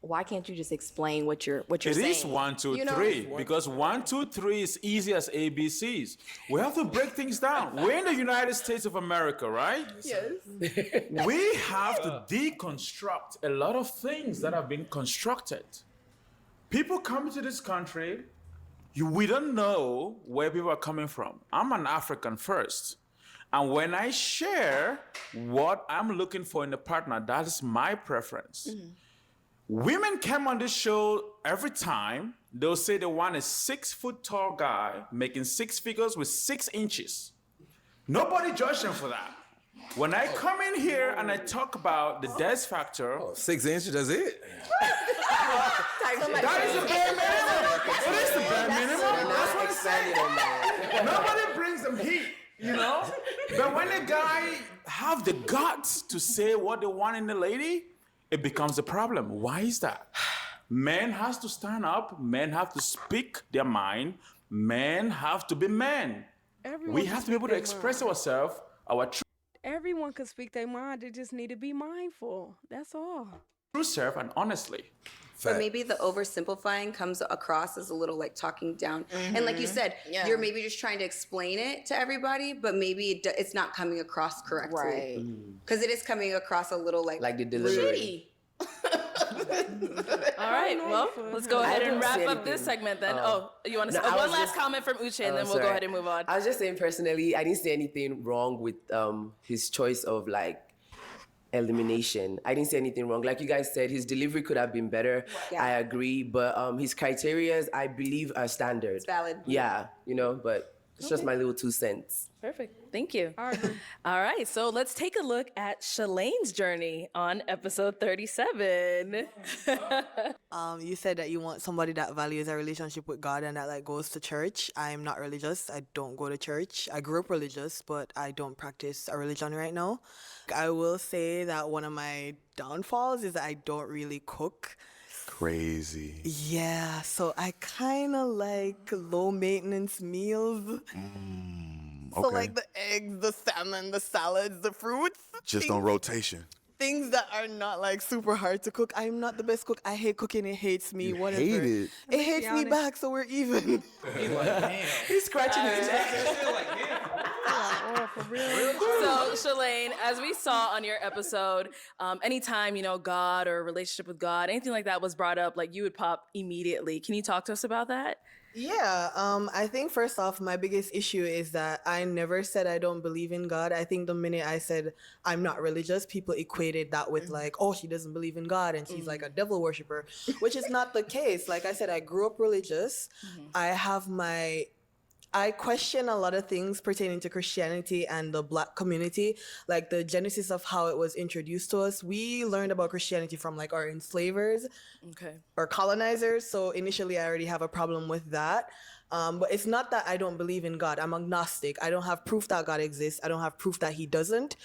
why can't you just explain what you're saying? It is 1, 2, 3 because 1, 2, 3 is easy as ABCs. We have to break things down. We're in the United States of America, right? Yes. We have to deconstruct a lot of things that have been constructed. People come to this country, we don't know where people are coming from. I'm an African first. And when I share what I'm looking for in a partner, that is my preference. Women come on this show every time. They'll say they want a 6 foot tall guy making 6 figures with 6 inches. Nobody judged them for that. When I come in here and I talk about the Des factor, 6 inches, that's it. that is the bare minimum. It is the bare minimum. That's what it's saying. Nobody brings them heat, you know? But when a guy have the guts to say what they want in the lady, it becomes a problem. Why is that? Men has to stand up. Men have to speak their mind. Men have to be men. We have to be able to express ourselves, our Everyone can speak their mind. They just need to be mindful. That's all. true self and honestly. But maybe the oversimplifying comes across as a little like talking down. And like you said, you're maybe just trying to explain it to everybody, but maybe it's not coming across correctly. Right. Because it is coming across a little like the delivery. All right, well, let's go ahead and wrap up this segment then. You want to say one last comment from Uche, and then we'll go ahead and move on. I was just saying personally, I didn't see anything wrong with his choice of like elimination. I didn't see anything wrong. Like you guys said, his delivery could have been better. Yeah. I agree, but his criterias, I believe, are standard. It's valid. Yeah, you know, but it's just my little 2 cents. Perfect. Thank you. All right. So let's take a look at Shalane's journey on episode 37. You said that you want somebody that values a relationship with God and that like goes to church. I'm not religious. I don't go to church. I grew up religious, but I don't practice a religion right now. I will say that one of my downfalls is that I don't really cook. Crazy. Yeah, so I kind of like low maintenance meals. So Okay. like the eggs, the salmon, the salads, the fruits. Just on rotation. Things that are not like super hard to cook. I'm not the best cook. I hate cooking. It hates me. You Whatever. hate it? It hates me back, so we're even. He's scratching his neck. So, Shalane, as we saw on your episode, anytime, you know, God or relationship with God, anything like that was brought up, like you would pop immediately. Can you talk to us about that? Yeah, I think first off, my biggest issue is that I never said I don't believe in God. I think the minute I said I'm not religious, people equated that with like, oh, she doesn't believe in God and she's like a devil worshiper, which is not the case. Like I said, I grew up religious. I question a lot of things pertaining to Christianity and the Black community, like the genesis of how it was introduced to us. We learned about Christianity from like our enslavers or colonizers. So initially I already have a problem with that. But it's not that I don't believe in God. I'm agnostic. I don't have proof that God exists. I don't have proof that he doesn't.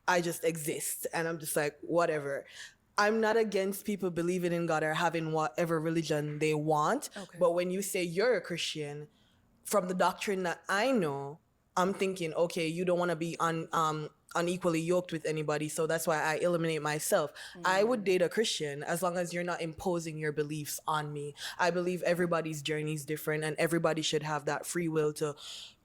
I just exist. And I'm just like, whatever. I'm not against people believing in God or having whatever religion they want. But when you say you're a Christian, from the doctrine that I know, I'm thinking, okay, you don't want to be unequally yoked with anybody, so that's why I eliminate myself. I would date a Christian as long as you're not imposing your beliefs on me. I believe everybody's journey is different and everybody should have that free will to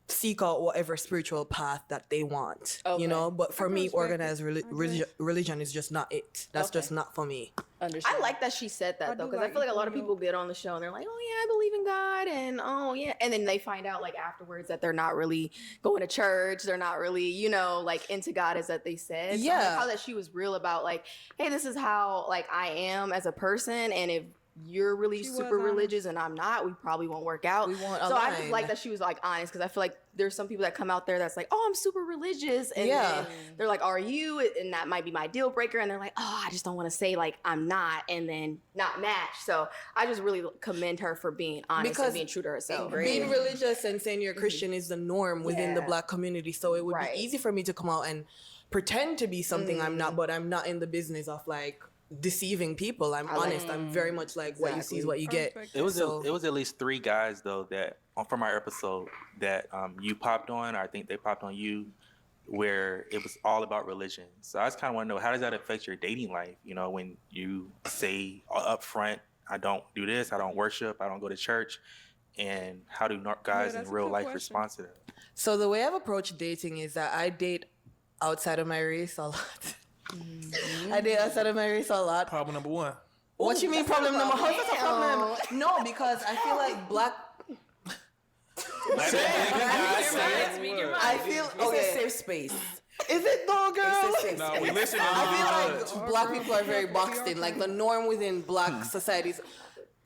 seek out whatever spiritual path that they want, you know? But for me, organized religion is just not it. That's just not for me. I like that she said that though, because I feel like a lot of people get on the show and they're like, oh yeah, I believe in God, and oh yeah, and then they find out like afterwards that they're not really going to church, they're not really, you know, like into God as that they said. So I like how that she was real about like, hey, this is how like I am as a person, and if you're really super religious and I'm not, we probably won't work out. We won't so I align. just like that she was like honest, because I feel like there's some people that come out there that's like, oh, I'm super religious, and then they're like, are you? And that might be my deal breaker, and they're like, oh, I just don't want to say like I'm not, and then not match. So I just really commend her for being honest and being true to herself. Being religious and saying you're a Christian is the norm within the Black community, so it would be easy for me to come out and pretend to be something I'm not, but I'm not in the business of like deceiving people. I'm honest. I'm very much like what you see is what you get. It was at least 3 guys though that from our episode that you popped on, or I think they popped on you, where it was all about religion. So I just kind of want to know, how does that affect your dating life? You know, when you say up front, I don't do this, I don't worship, I don't go to church, and how do guys in real life respond to that? So the way I've approached dating is that I date outside of my race a lot. I date outside of my race a lot. Problem number one. What you mean problem number? How's that a problem? No, because I feel like black. I feel okay. It's a safe space. Is it though, girl? No, we listen. I feel like black people are very boxed in. Like the norm within black societies,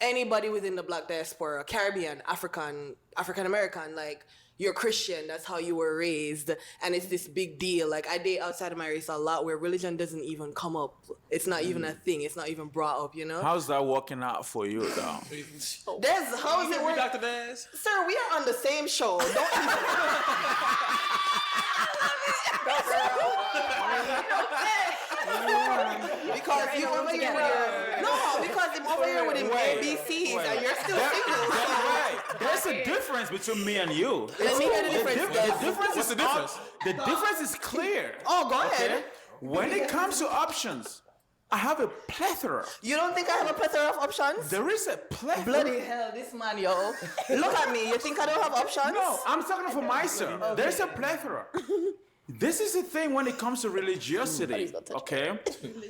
anybody within the black diaspora, Caribbean, African American, like you're Christian, that's how you were raised, and it's this big deal. Like I date outside of my race a lot where religion doesn't even come up. It's not even a thing. It's not even brought up, you know? How's that working out for you, though? How is it working? Dr. Daz? Sir, we are on the same show. Don't because you over here with your because I'm over here with him ABCs and you're still single. There's a difference between me and you. Let me hear the difference. What's the difference? The difference is clear. Oh, go ahead. When it comes to options, I have a plethora. You don't think I have a plethora of options? There is a plethora. Bloody hell, this man, yo. Look at me. You think I don't have options? No, I'm talking for myself. Okay. There's a plethora. This is the thing when it comes to religiosity, okay?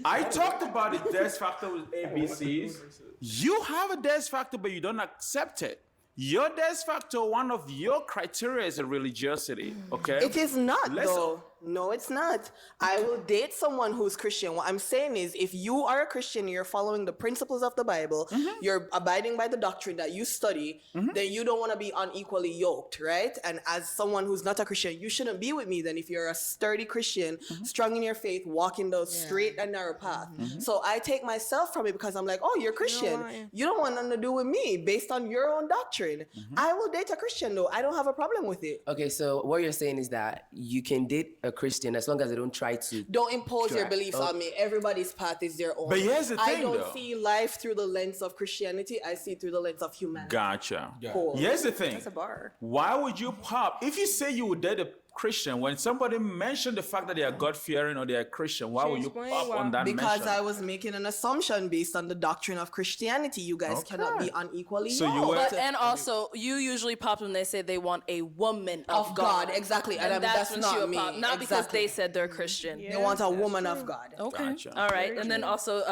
I talked about the death factor with ABCs. You have a death factor, but you don't accept it. Your death factor, one of your criteria is a religiosity, okay? It is not, though. No, it's not. I will date someone who's Christian. What I'm saying is, if you are a Christian, you're following the principles of the Bible, you're abiding by the doctrine that you study, then you don't want to be unequally yoked, right? And as someone who's not a Christian, you shouldn't be with me then if you're a sturdy Christian, strong in your faith, walking the straight and narrow path. So I take myself from it because I'm like, oh, you're Christian. You don't want nothing to do with me based on your own doctrine. I will date a Christian, though. I don't have a problem with it. Okay, so what you're saying is that you can date a Christian as long as they don't try to impose your beliefs on me. Everybody's path is their own. But here's the thing, I don't see life through the lens of Christianity. I see it through the lens of humanity. Gotcha. Cool. Here's the thing. That's a bar. Why would you pop? If you say you would date a Christian, when somebody mentioned the fact that they are God-fearing or they are Christian, why would you pop on that Because mention? I was making an assumption based on the doctrine of Christianity. You guys cannot be unequally So you yoked. were- But, and also, you usually pop when they say they want a woman of God. Exactly. And that's when not she'll me. pop. Not because they said they're Christian. They want a woman of God. Okay. Gotcha. All right. And then also,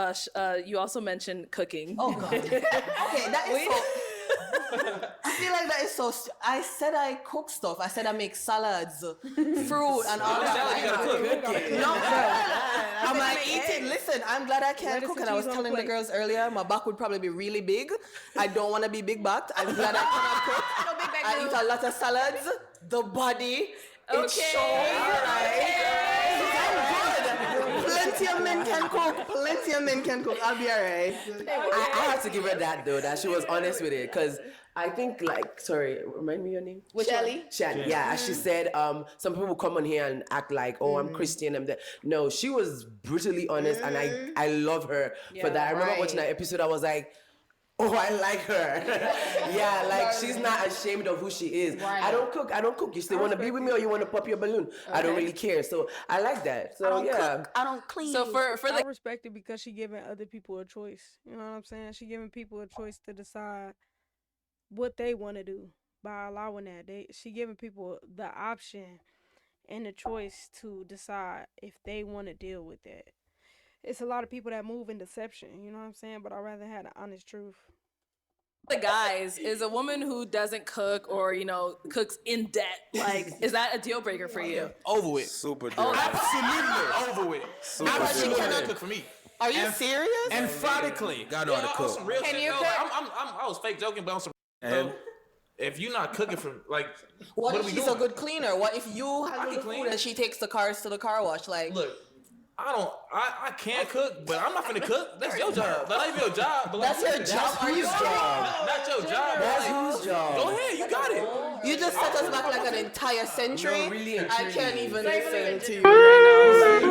you also mentioned cooking. Oh, God. Okay, that is so... I feel like that is so... I said I cook stuff. I said I make salads, fruit, and all that. No, I'm like eating. Listen, I'm glad I can cook. And I was telling the girls earlier, my back would probably be really big. I don't want to be big backed. I'm glad I cannot cook. I eat a lot of salads. The body, it shows. Plenty of men can cook. Plenty of men can cook. I'll be all right. I have to give her that, though, that she was honest with it. Because I think, like, sorry, remind me your name? Shelly? Shelly, yeah. As she said, some people come on here and act like, oh, I'm Christian. I'm that. No, she was brutally honest, and I love her for that. I remember watching that episode, I was like, oh, I like her. Yeah, like she's not ashamed of who she is. Right. I don't cook. You still want to be with me or you want to pop your balloon? Okay. I don't really care. So I like that. So I don't cook. I don't clean. So for I respect it because she giving other people a choice. You know what I'm saying? She giving people a choice to decide what they want to do by allowing that. She giving people the option and the choice to decide if they want to deal with that. It's a lot of people that move in deception, you know what I'm saying? But I'd rather have the honest truth. the guys, is a woman who doesn't cook or, you know, cooks in debt, like, is that a deal breaker for you? Over with. Super deal. Absolutely over with. She cannot cook for me. Are you serious? Emphatically. Gotta know how to cook. Real Can shit. you No, cook? I was fake joking, but on some. And If you're not cooking for, like, What what if are we she's doing? a good cleaner? What if you handle the food and she takes the cars to the car wash? Like, look, I can't cook, but I'm not finna cook. That's your job. That ain't your job. But That's your job. Are you Not your job. That's Like, whose job? Go ahead, you got it. You just set us back like an entire century. No, really and I truly. can't even listen to you right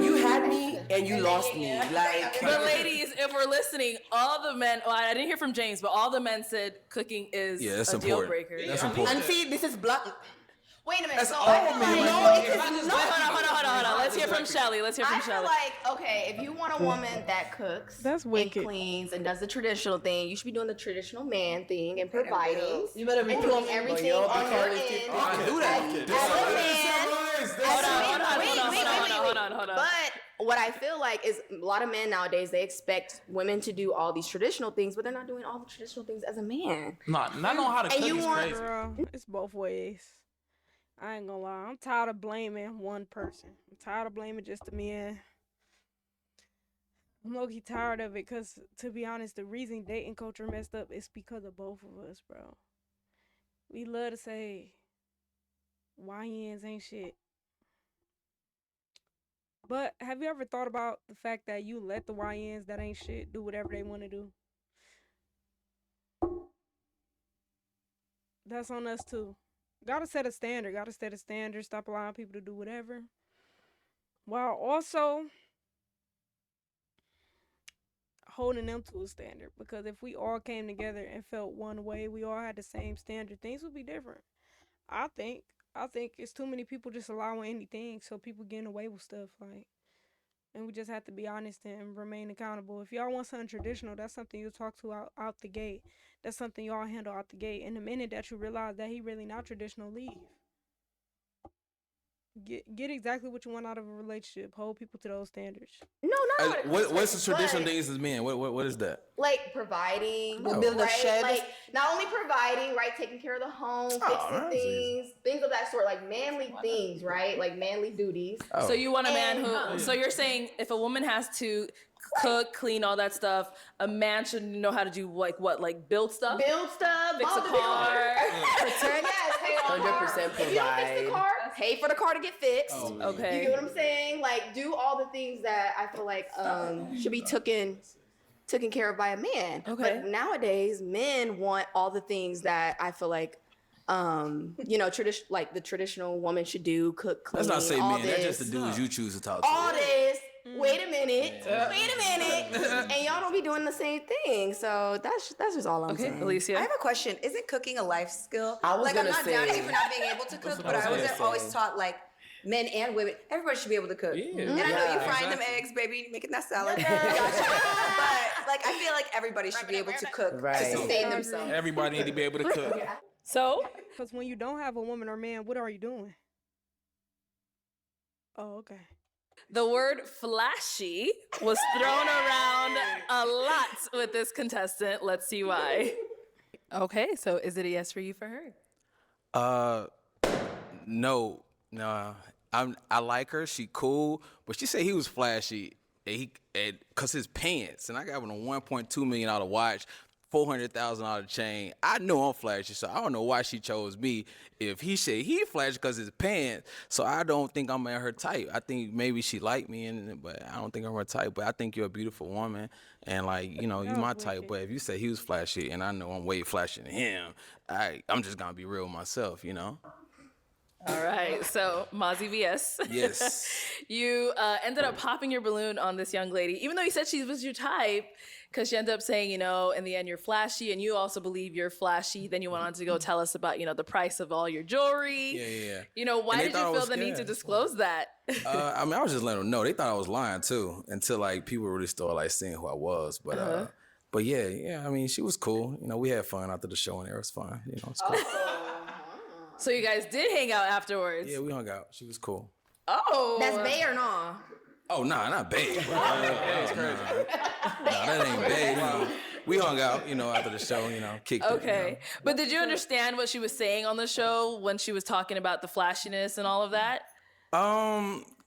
You had me and you lost me. Like, But ladies, if we're listening, all the men, well, I didn't hear from James, but all the men said cooking is Yeah, that's a deal important. breaker. That's now. important. And see, this is black. Wait a minute. That's So all I feel men. like, Hold on. Let's hear from Shelly. I feel like, okay, if you want a woman that cooks and cleans and does the traditional thing, you should be doing the traditional man thing and providing. You better be and doing everything on your end. do that. Hold on. But what I feel like is a lot of men nowadays, they expect women to do all these traditional things, but they're not doing all the traditional things as a man. Not knowing how to cook is crazy. Girl, it's both ways. I ain't gonna lie. I'm tired of blaming one person. I'm tired of blaming just the men. I'm low-key tired of it because, to be honest, the reason dating culture messed up is because of both of us, bro. We love to say YNs ain't shit. But have you ever thought about the fact that you let the YNs that ain't shit do whatever they want to do? That's on us too. Gotta set a standard. Stop allowing people to do whatever. While also holding them to a standard. Because if we all came together and felt one way, we all had the same standard, things would be different. I think it's too many people just allowing anything, so people getting away with stuff, like, and we just have to be honest and remain accountable. If y'all want something traditional, that's something you talk to out the gate. That's something y'all handle out the gate. And the minute that you realize that he really not traditional, leave. Get exactly what you want out of a relationship. Hold people to those standards. No, not What's the traditional things as men? What is that? Like providing, build a shed. Like not only providing, right, taking care of the home, fixing things of that sort, like manly things, right, like manly duties. So you want a man who? So you're saying if a woman has to cook, clean, all that stuff, a man should know how to do like what, like build stuff, fix a car, pretend. Yes, pay on 100% If you don't fix the car, pay for the car to get fixed. Okay. You get what I'm saying? Like do all the things that I feel like should be taken care of by a man. Okay. But nowadays, men want all the things that I feel like like the traditional woman should do, cook, clean. Let's not say all men. this. That's just the dudes you choose to talk to. All this. Wait a minute. And y'all don't be doing the same thing. So that's just all I'm saying. Alicia. I have a question. Isn't cooking a life skill? I was like, I'm gonna not say- down for not being able to cook, but I was always taught, like, men and women, everybody should be able to cook. And I know you frying them eggs, baby, making that salad. But, like, I feel like everybody should be able to cook to sustain themselves. Everybody need to be able to cook. So, because when you don't have a woman or man, what are you doing? Oh, okay. The word flashy was thrown around a lot with this contestant. Let's see why. Okay, so is it a yes for you for her? No. I like her. She cool, but she said he was flashy. Cause his pants, and I got him a $1.2 million watch, $400,000 chain. I know I'm flashy, so I don't know why she chose me. If he said he flashy because his pants, so I don't think I'm at her type. I think maybe she liked me, but I don't think I'm her type. But I think you're a beautiful woman, and like you my type. But if you say he was flashy, and I know I'm way flashier than him, I'm just gonna be real with myself, All right, so Mozzie VS. Yes. You ended up popping your balloon on this young lady, even though you said she was your type, because she ended up saying, in the end you're flashy, and you also believe you're flashy. Then you went on to go tell us about, the price of all your jewelry. Yeah. Why did you feel the need to disclose that? I was just letting them know. They thought I was lying too, until like people really started like seeing who I was. But but yeah. I mean, she was cool. We had fun after the show, and it was fun. It's cool. So you guys did hang out afterwards? Yeah, we hung out. She was cool. Oh. That's bae or no? Oh, nah, not bae. That was crazy. Nah, that ain't bae. We hung out, after the show, kicked it. Okay. But did you understand what she was saying on the show when she was talking about the flashiness and all of that?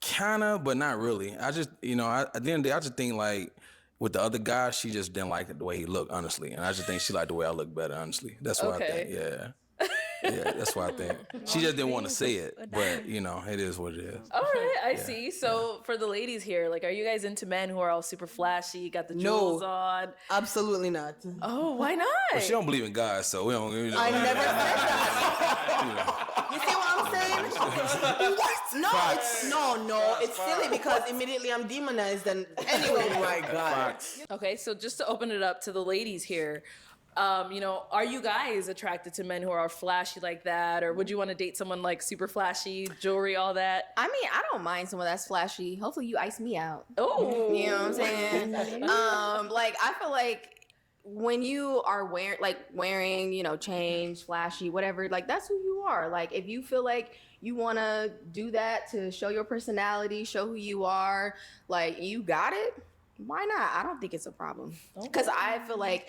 Kinda, but not really. I just, at the end of the day, I just think like with the other guy, she just didn't like the way he looked, honestly. And I just think she liked the way I look better, honestly. That's what I think, yeah. Yeah, that's what I think. She just didn't want to say it, but it is what it is. All right, I see. So for the ladies here, like, are you guys into men who are all super flashy, got the jewels on? Absolutely not. Oh, why not? Well, she don't believe in God, so we don't. I never said that. You see what I'm saying? No, it's silly because immediately I'm demonized and anyway. Oh my God. Okay, so just to open it up to the ladies here, You know, are you guys attracted to men who are flashy like that, or would you want to date someone like super flashy, jewelry, all that? I mean, I don't mind someone that's flashy. Hopefully, you ice me out. Oh, you know what I'm saying? Like I feel like when you are wearing, you know, change, flashy, whatever, like that's who you are. Like if you feel like you want to do that to show your personality, show who you are, like you got it. Why not? I don't think it's a problem. Because I feel like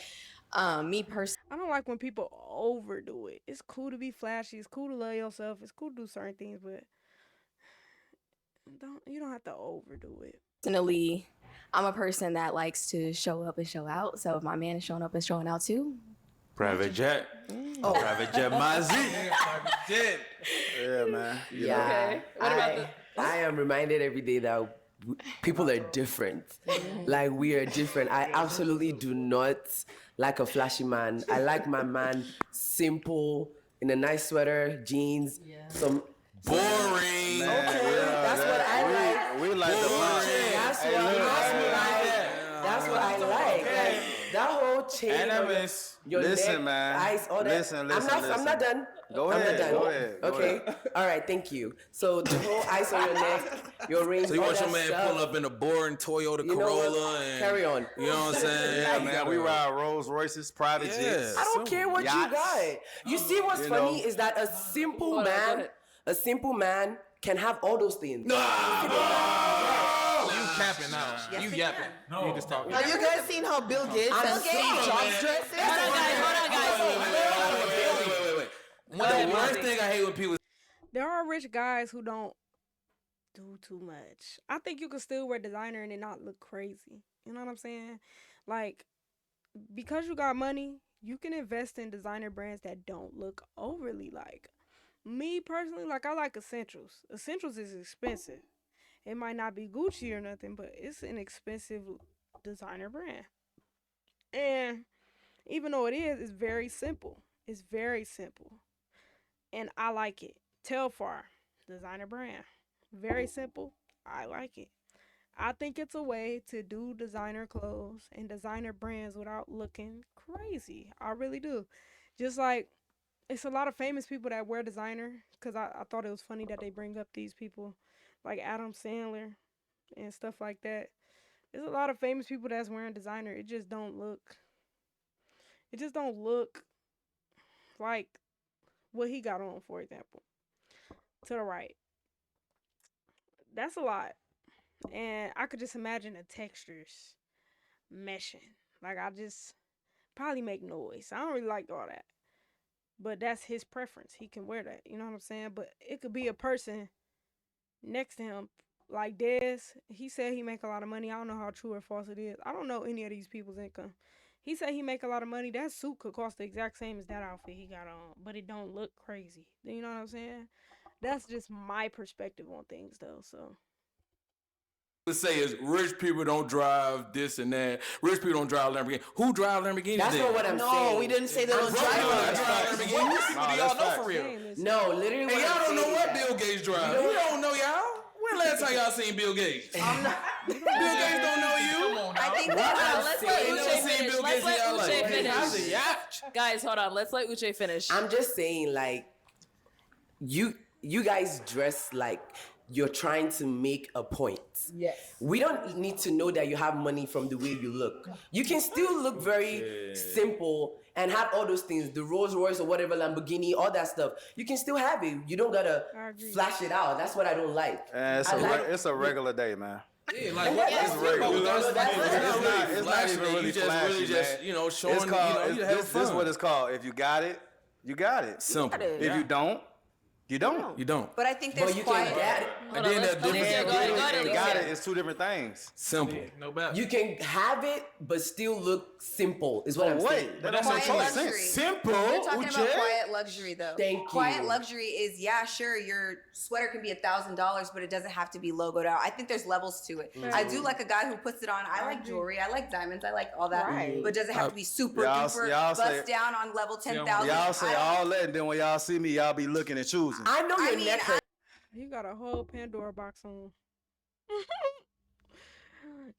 me personally, I don't like when people overdo it. It's cool to be flashy. It's cool to love yourself. It's cool to do certain things, but you don't have to overdo it. personally, I'm a person that likes to show up and show out. So if my man is showing up and showing out too, Private jet. Oh, private jet, Mazi. Private jet. Yeah, man. Yeah. Okay. What about I am reminded every day that people are different. Like we are different. I absolutely do not like a flashy man. I like my man simple, in a nice sweater, jeans, some boring. Okay, that's what I like. We like the boring. That's what I like. Like that whole chain. Enemies. Your Listen, neck, man. eyes, all that. Listen. I'm not done. Go I'm ahead. not done. Go ahead. Okay. All right. Thank you. So the whole ice on your neck, your rings. So you all want your that man stuff. pull up in a boring Toyota You know what? Corolla and Carry on. You know what I'm saying? Yeah, man. We ride Rolls Royces, private jets. I don't care what you got. You see what's You funny know? is that a simple man can have all those things. You capping now. You yapping. You just talking. Have you guys seen how Bill Gates and Steve Jobs dresses? Wait. The worst thing I hate when people. There are rich guys who don't do too much. I think you can still wear designer and it not look crazy. You know what I'm saying? Like, because you got money, you can invest in designer brands that don't look overly like. Me personally, like I like Essentials. Essentials is expensive. It might not be Gucci or nothing, but it's an expensive designer brand. And even though it is, it's very simple. It's very simple. And I like it. Telfar, designer brand. Very simple. I like it. I think it's a way to do designer clothes and designer brands without looking crazy. I really do. Just like, it's a lot of famous people that wear designer, because I thought it was funny that they bring up these people like Adam Sandler and stuff like that. There's a lot of famous people that's wearing designer. It just don't look like what he got on, for example. To the right. That's a lot. And I could just imagine the textures meshing. Like I just probably make noise. I don't really like all that. But that's his preference. He can wear that. You know what I'm saying? But it could be a person next to him, like Dez. He said he make a lot of money. I don't know how true or false it is. I don't know any of these people's income. He said he make a lot of money. That suit could cost the exact same as that outfit he got on, but it don't look crazy. You know what I'm saying? That's just my perspective on things, though. So. Say is rich people don't drive this and that. Rich people don't drive Lamborghini. Who drive Lamborghinis? That's not what I'm saying. No, we didn't say they don't drive Lamborghinis. Do y'all know for real? No, literally. And y'all don't know what Bill Gates drive. We don't know y'all. When last time y'all seen Bill Gates? Bill Gates don't know you. I think let's let Uche finish. Let's let Uche finish. Guys, hold on. Let's let Uche finish. I'm just saying, like, you guys dress like you're trying to make a point. Yes. We don't need to know that you have money from the way you look. You can still look very simple and have all those things, the Rolls Royce or whatever, Lamborghini, all that stuff. You can still have it. You don't gotta flash it out. That's what I don't like. It's a regular day, man. Yeah, like what? It's regular. It's not even really flashy, man. You know, showing. It's called, you this is what it's called. If you got it, you got it. Simple. If you don't, you don't. You don't. But I think there's you quiet. can get it. And then that difference. Got it. It's two different things. Simple. No bad. You can have it, but still look simple, is what I'm saying. That doesn't make Quiet sense. luxury. Simple. You're talking about quiet luxury, though. Thank you. Quiet luxury is, yeah, sure, your sweater can be $1,000, but it doesn't have to be logoed out. I think there's levels to it. I do like a guy who puts it on. I like jewelry. I like diamonds. I like all that. Right. But it doesn't have to be super Y'all duper say- bust down on level 10,000. Y'all say all that, and then when y'all see me, y'all be looking and choosing. I know your neck hurts. You got a whole Pandora box on.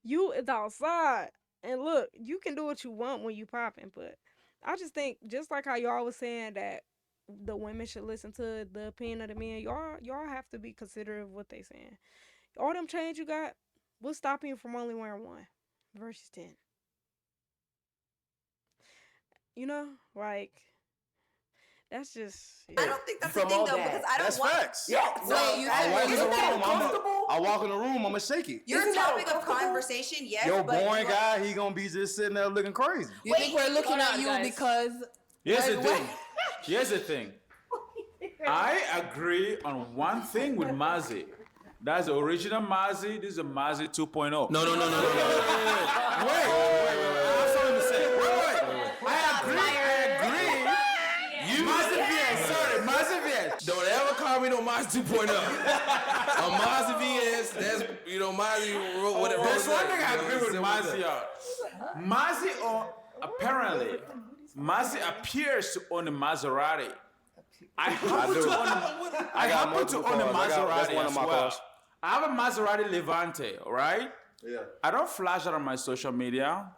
You is outside. And look, you can do what you want when you popping, but I just think, just like how y'all was saying that the women should listen to the opinion of the men, y'all have to be considerate of what they saying. All them chains you got, what's stopping you from only wearing one versus 10? You know, like that's just. Yeah. I don't think that's the thing though, because I don't That's want. facts. Yeah, Wait, I walk in the room, I'ma shake it. Your topic of conversation, yes. Yo, but boring guy, he gonna be just sitting there looking crazy. You think we're looking at you because? Here's the thing. Here's the thing. I agree on one thing with Mazi. That's the original Mazi. This is a Mazi 2.0. No. Wait. I have something to say. Wait. I agree. Mazi VS. Don't ever call me no Mazda 2.0. A Mazda VS, that's, Mazda wrote whatever. There's one thing I agree with Mazi on. Mazi apparently, Mazi appears to own a Maserati. I happen to own a Maserati as well. I have a Maserati Levante, all right? Yeah. I don't flash that on my social media.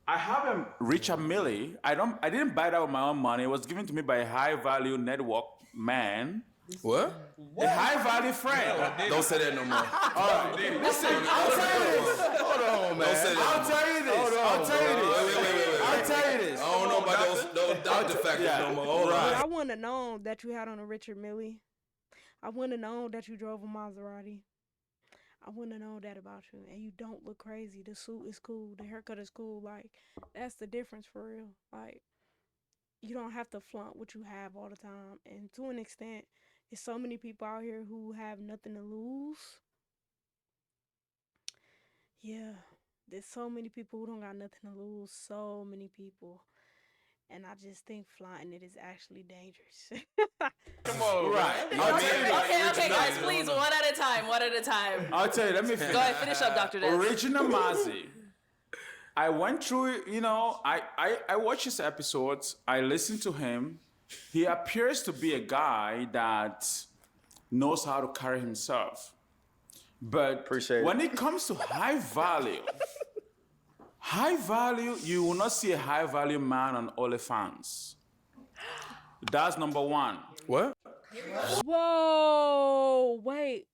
I have a Richard Mille. I didn't buy that with my own money. It was given to me by a high-value network man. What? A high-value friend. Don't say that no more. All right. Listen, I'll tell you this. Hold on, man. Don't say that. I'll tell you this. Wait. I'll tell you this. I don't know about those doctor factors no more. Hold on. I wouldn't have known that you had on a Richard Mille. I wouldn't have known that you drove a Maserati. I wouldn't have known that about you. And you don't look crazy. The suit is cool. The haircut is cool. Like, that's the difference for real. Like, you don't have to flaunt what you have all the time. And to an extent, there's so many people out here who have nothing to lose. Yeah. There's so many people who don't got nothing to lose. So many people. And I just think flaunting it is actually dangerous. Come on, right. Okay, guys, please, one at a time. I'll tell you, let me finish. Go ahead, finish up, Dr. Des. Original Mazi. I went through, I watched his episodes. I listened to him. He appears to be a guy that knows how to carry himself. But when it comes to high value, you will not see a high value man on OnlyFans. That's number one. What? Whoa, wait.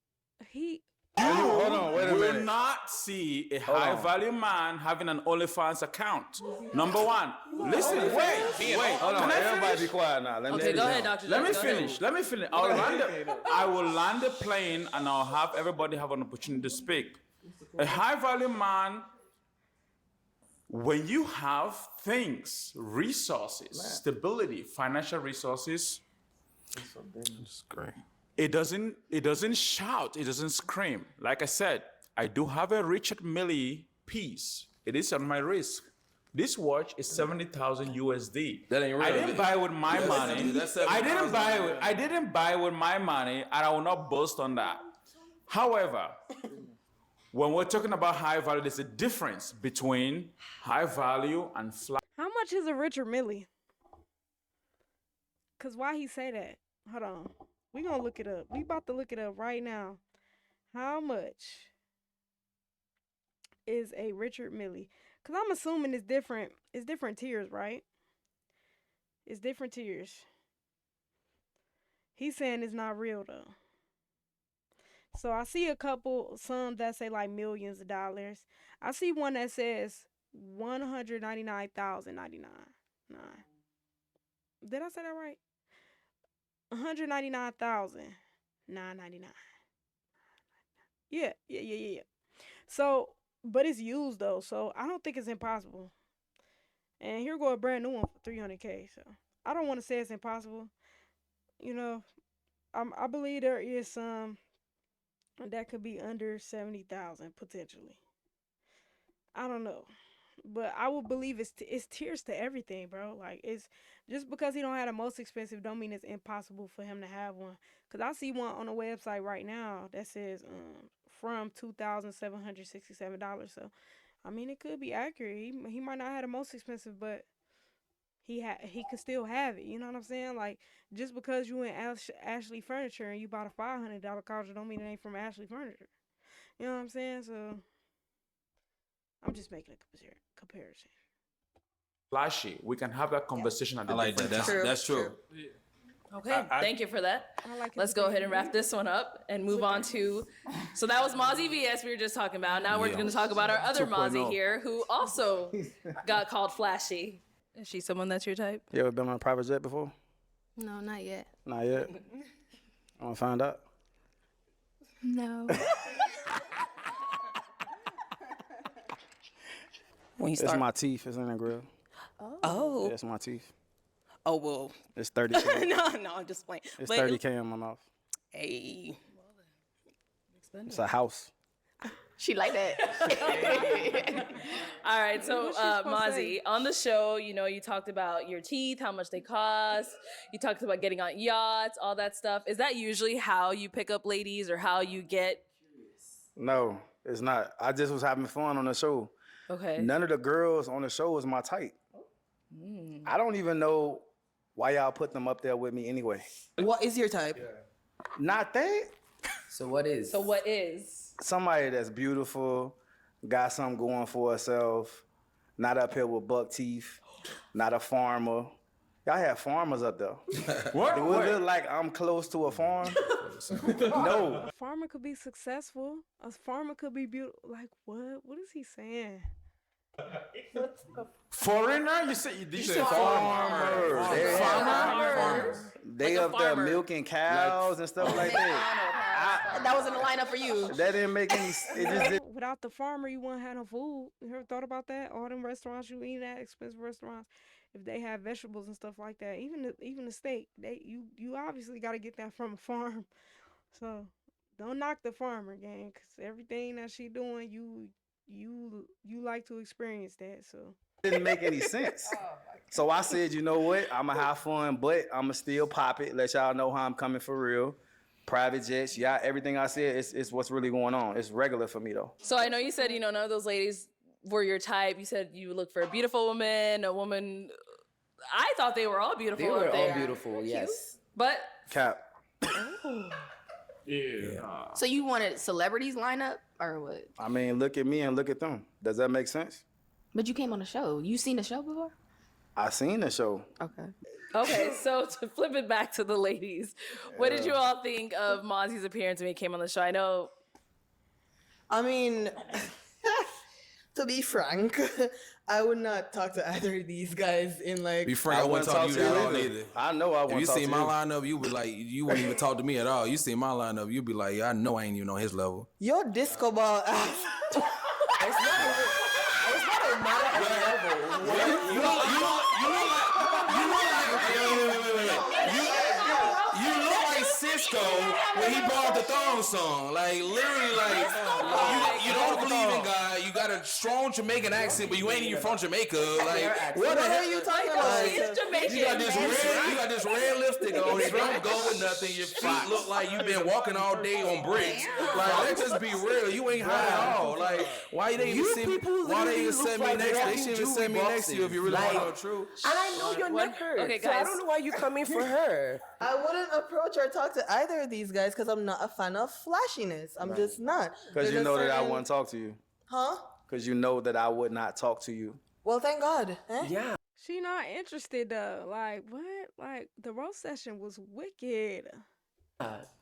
Hold on, wait a minute. Will not see a high value man having an OnlyFans account. Number one. Listen, wait. Hold on, everybody be quiet now. Go ahead, Dr. Let me finish. I will land the plane and I'll have everybody have an opportunity to speak. A high value man, when you have things, resources, stability, financial resources, it doesn't shout, it doesn't scream. Like I said, I do have a Richard Mille piece. It is on my wrist. This watch is 70,000 USD. That ain't real. I didn't buy it with my money. I didn't buy it with my money, and I will not boast on that. However, when we're talking about high value, there's a difference between high value and flat. How much is a Richard Mille? Because why he say that? Hold on. We gonna look it up. We about to look it up right now. How much is a Richard Mille? Because I'm assuming it's different. It's different tiers, right? It's different tiers. He's saying it's not real, though. So I see some that say like millions of dollars. I see one that says $199,099. Did I say that right? $199,999. Yeah. So, but it's used though, so I don't think it's impossible. And here go a brand new one for $300K. So I don't want to say it's impossible. I believe there is some that could be under 70,000 potentially. I don't know, but I would believe it's tiers to everything, bro. Like, it's just because he don't have the most expensive don't mean it's impossible for him to have one. Cause I see one on the website right now that says from $2,767. So, I mean, it could be accurate. He might not have the most expensive, but he could still have it. You know what I'm saying? Like, just because you in Ashley Furniture and you bought a $500 couch, don't mean it ain't from Ashley Furniture. You know what I'm saying? So I'm just making a comparison. flashy. We can have that conversation at the I like that. different That's time. true. Okay, thank you for that. Let's go ahead and wrap this one up and move on to. So that was Mozzie VS we were just talking about. Now we're going to talk about our other 2.0. Mozzie here, who also got called flashy. Is she someone that's your type? You ever been on a private jet before? No, not yet. Not yet. I want to find out. No. When you It's start, my teeth. It's in the grill. oh, Yeah, it's my teeth. oh well. It's 30K. no, I'm just playing. It's But- 30K in my mouth. Hey, It's a house. She like that. All right, so What's she supposed to Mozzie, say? on the show, you know, you talked about your teeth, how much they cost. You talked about getting on yachts, all that stuff. Is that usually how you pick up ladies or how you get? No, it's not. I just was having fun on the show. Okay. None of the girls on the show is my type. I don't even know why y'all put them up there with me anyway. What is your type? Not that. so what is? So what is? Somebody that's beautiful, got something going for herself, not up here with buck teeth, not a farmer. Y'all have farmers up there. What? Do it look like I'm close to a farm? No. A farmer could be successful. A farmer could be beautiful. Like what? What is he saying? Foreigner? You said farmers. They Farmers. They Like a up there farmer. milking cows and stuff like that. That was in the lineup for you. That didn't make any. It just did. Without the farmer, you wouldn't have no food. You ever thought about that? All them restaurants you eat at, expensive restaurants, if they have vegetables and stuff like that, even the steak, you obviously got to get that from a farm. So don't knock the farmer, gang, cause everything that she doing, you like to experience that. So Didn't make any sense. So I said, you know what? I'ma have fun, but I'ma still pop it. Let y'all know how I'm coming for real. Private jets, yeah. Everything I said is what's really going on. It's regular for me though. So I know you said, you know, none of those ladies were your type. You said you look for a beautiful woman, a woman. I thought they were all beautiful. They were up all there. beautiful. Yes. But Cap. Yeah. So you wanted celebrities lineup or what? I mean, look at me and look at them. Does that make sense? But you came on the show. You seen the show before? I seen the show. Okay. Okay, so to flip it back to the ladies, what did you all think of Mozzie's appearance when he came on the show? I know. I mean, to be frank, I would not talk to either of these guys in like. Be frank, I wouldn't talk to you at all either. I know I If you wouldn't talk see to my you. lineup, you be like, you wouldn't even talk to me at all. You see my lineup, you be like, I know I ain't even on his level. Your disco ball ass. It's not a matter of level. You look like Cisco when he brought the thong song. Like literally, like you don't believe in God. You got a strong Jamaican accent, but you ain't even from Jamaica. Like what the hell are you talking about? He's Jamaican. You got this red lipstick on. You don't go with nothing. Your feet look like you've been walking all day on bricks. Like let's just be real. You ain't high at all. Like why they even see? Why they even set me next? They should even set me next to you if you really want to know the truth. And I know your neck hurts. Okay, So I guys. don't know why you coming for her. I wouldn't approach or talk to either of these guys because I'm not a fan of flashiness. I'm just not. Because There's you a know that I certain- wouldn't talk to you. Huh? Because you know that I would not talk to you. Well, thank God. Eh? Yeah. she not interested though. Like what? Like the roast session was wicked.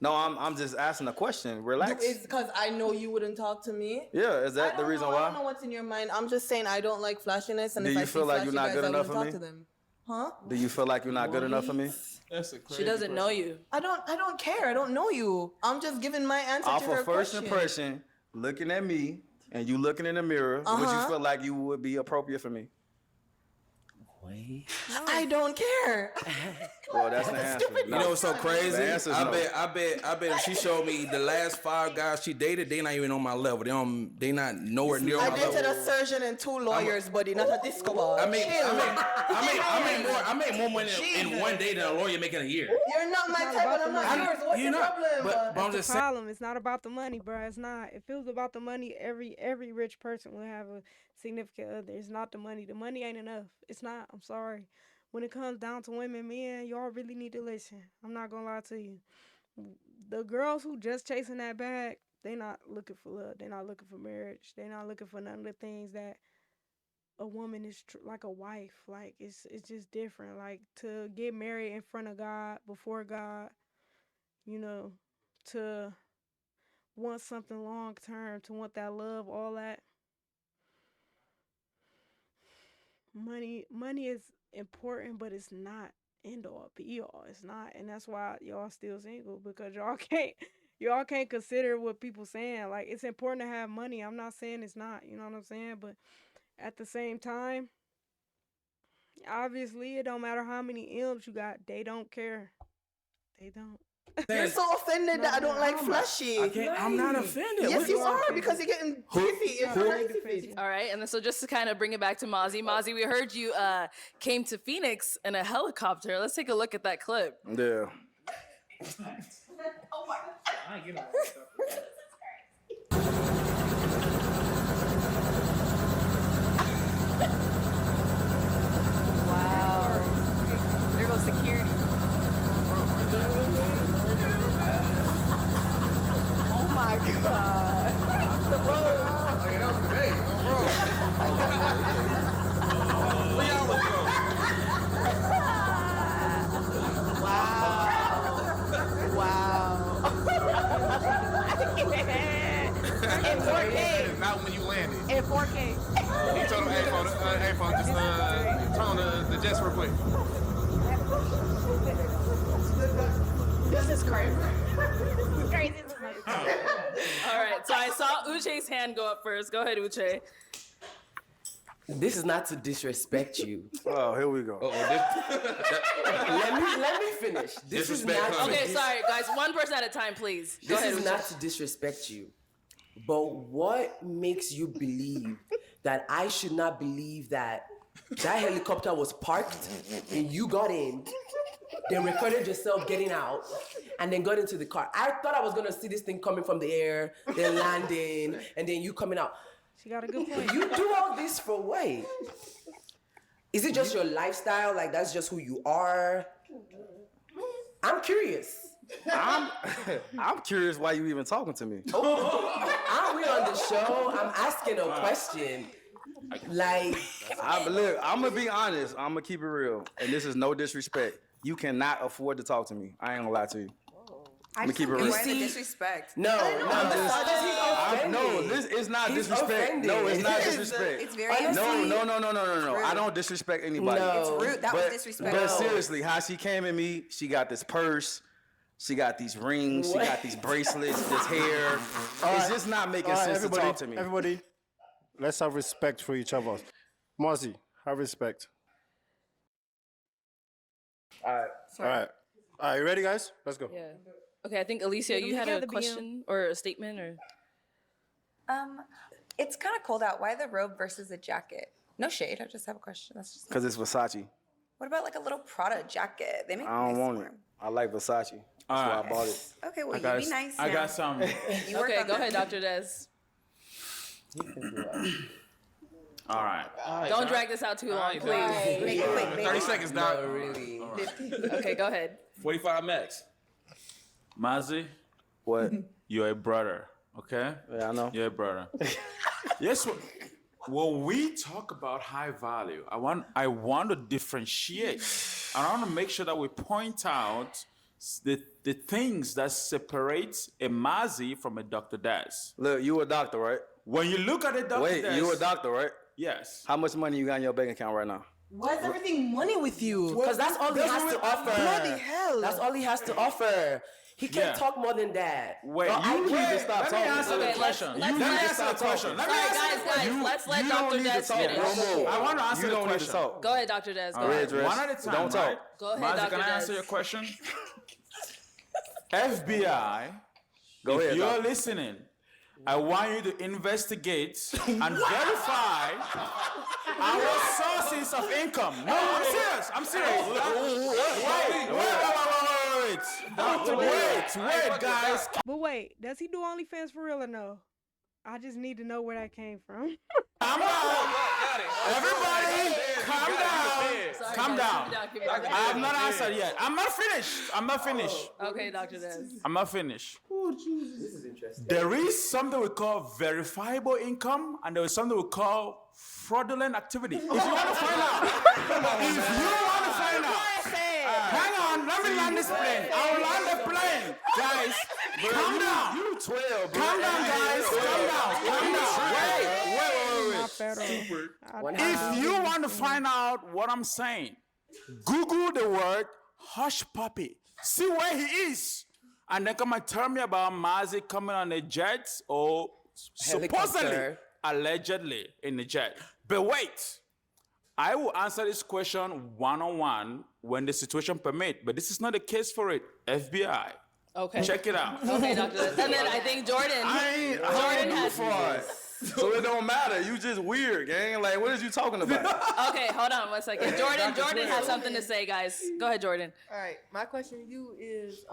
No, I'm just asking a question. Relax. It's because I know you wouldn't talk to me. Yeah, is that the reason I don't know why? what's in your mind. I'm just saying I don't like flashiness, and Do if you I feel see like you're flashy not good guys, I enough wouldn't for talk me? to them. Huh? Do you feel like you're not good enough for me? That's a crazy She doesn't know you. I don't care. I don't know you. I'm just giving my answer Off to her of first question. impression, looking at me and you looking in the mirror, would you Uh-huh. feel like you would be appropriate for me? Wait. I don't care. Well, that's the answer. You know what's so crazy? The answer's I no. bet if she showed me the last 5 guys she dated, they not even on my level. They not nowhere near I my dated level. a surgeon and 2 lawyers, buddy, not a disco ball. I made more money in one day than a lawyer making a year. You're not my type, and I'm not yours. What's You're the not, problem? but I'm That's just the saying. problem. It's not about the money, bro. It's not. If it was about the money, every rich person would have a significant other. It's not the money. The money ain't enough. It's not. I'm sorry. When it comes down to women, men, y'all really need to listen. I'm not gonna lie to you. The girls who just chasing that bag, they not looking for love. They not looking for marriage. They not looking for none of the things that a woman is like a wife. Like it's just different. Like to get married in front of God, before God, you know, to want something long term, to want that love, all that. Money is important, but it's not end all be all. It's not, and that's why y'all still single, because y'all can't consider what people saying. Like it's important to have money. I'm not saying it's not, you know what I'm saying? But at the same time, obviously it don't matter how many M's you got, they don't care. They don't. You're so offended that I don't like flashy. I'm not offended. Yes, you are, because you're getting iffy. All right, and then so just to kind of bring it back to Mozzie. Mozzie, we heard you came to Phoenix in a helicopter. Let's take a look at that clip. Yeah. Oh my God. Wow. There goes security. Oh my God. The road. Wow. In 4K. Not when you landed. In 4K. He told him, hey, phone, just turn on the jets real quick. This is crazy. Crazy. All right, so I saw Uche's hand go up first. Go ahead, Uche. This is not to disrespect you. Oh, here we go. Let me finish. This is not. Okay, sorry, guys. One person at a time, please. Go This ahead, is Uche. not to disrespect you, but what makes you believe that I should not believe that helicopter was parked and you got in, then recorded yourself getting out, and then got into the car? I thought I was gonna see this thing coming from the air, then landing, and then you coming out. She got a good point. You do all this for what? Is it just your lifestyle? Like that's just who you are? I'm curious. I'm curious why you even talking to me. Aren't we on the show? I'm asking a question. Like, Look, I'm gonna be honest. I'm gonna keep it real, and this is no disrespect. You cannot afford to talk to me. I ain't gonna lie to you. I I'm gonna keep it just real. don't get why the disrespect. No, this is not He's disrespect. offended. No, it's not disrespect. It's very No. I don't disrespect anybody. No. It's rude. That was disrespectful. But seriously, how she came at me, she got this purse, she got these rings, she got these bracelets, this hair. It's just not making sense to talk to me. Everybody, let's have respect for each other. Mozzie, have respect. All right. All right, you ready, guys? Let's go. Yeah. Okay, I think Alicia, you had a question or a statement, or It's kind of cold out. Why the robe versus a jacket? No shade. I just have a question. That's just. Because it's Versace. What about like a little Prada jacket? They make. I don't nice want for it. 'em. I like Versace. That's why I bought it. Okay, well, I you got- be nice. I now. got some. You work okay, on go that. ahead, Dr. Des. All right. Don't drag this out too long, please. Make it quick, 30 baby. seconds, Doc. No, really. Okay, go ahead. 45 max. Mozzie, What? you're a brother, okay? Yeah, I know. You're a brother. Yes, when we talk about high value, I want to differentiate. I want to make sure that we point out the things that separates a Mozzie from a Dr. Des. Look, you a doctor, right? When you look at a Dr. Wait, Des, you a doctor, right? yes. How much money you got in your bank account right now? Why is everything money with you? Because that's all he has to offer. Bloody hell. That's all he has to offer. He can't Yeah. talk more than that. Wait, Your you IQ need to stop Let me talking. answer the Okay, question. let's Let me let- answer the question. Let me Sorry, answer the guys, question. let's let You don't Dr. need Des to talk finish. no more. I want to answer You the don't need to question. talk. Go ahead, Dr. Des. Go All right, ahead. Dress. one at a time. Don't talk. Right? Go ahead, Mozzie, Dr. can I Des. answer your question? FBI, Go if ahead, you're Doc. listening, I want you to investigate and verify our sources of income. No, I'm serious. I'm serious. Wait, guys. But wait, does he do OnlyFans for real or no? I just need to know where that came from. Everybody, calm down. Sorry, Calm guys, down. keep it down. I have not answered yet. I'm not finished. Okay, Dr. Des. I'm not finished. This is interesting. There is something we call verifiable income, and there is something we call fraudulent activity. If you want to find out, hang on, let me land this plane. I'll land the plane, guys. Calm down. You 12, bro. Calm down, guys. Calm down. Wait. If you want to find out what I'm saying, Google the word hush puppy. See where he is. And then come and tell me about Mazi coming on a jet or supposedly, allegedly in the jet. But wait, I will answer this question one-on-one when the situation permits. But this is not the case for it. FBI. Okay. Check it out. Okay, Dr. Des. And then I think Jordan. Jordan has so it don't matter. You just weird, gang. Like, what is you talking about? Okay, hold on 1 second. Jordan has something to say, guys. Go ahead, Jordan. All right, my question to you is,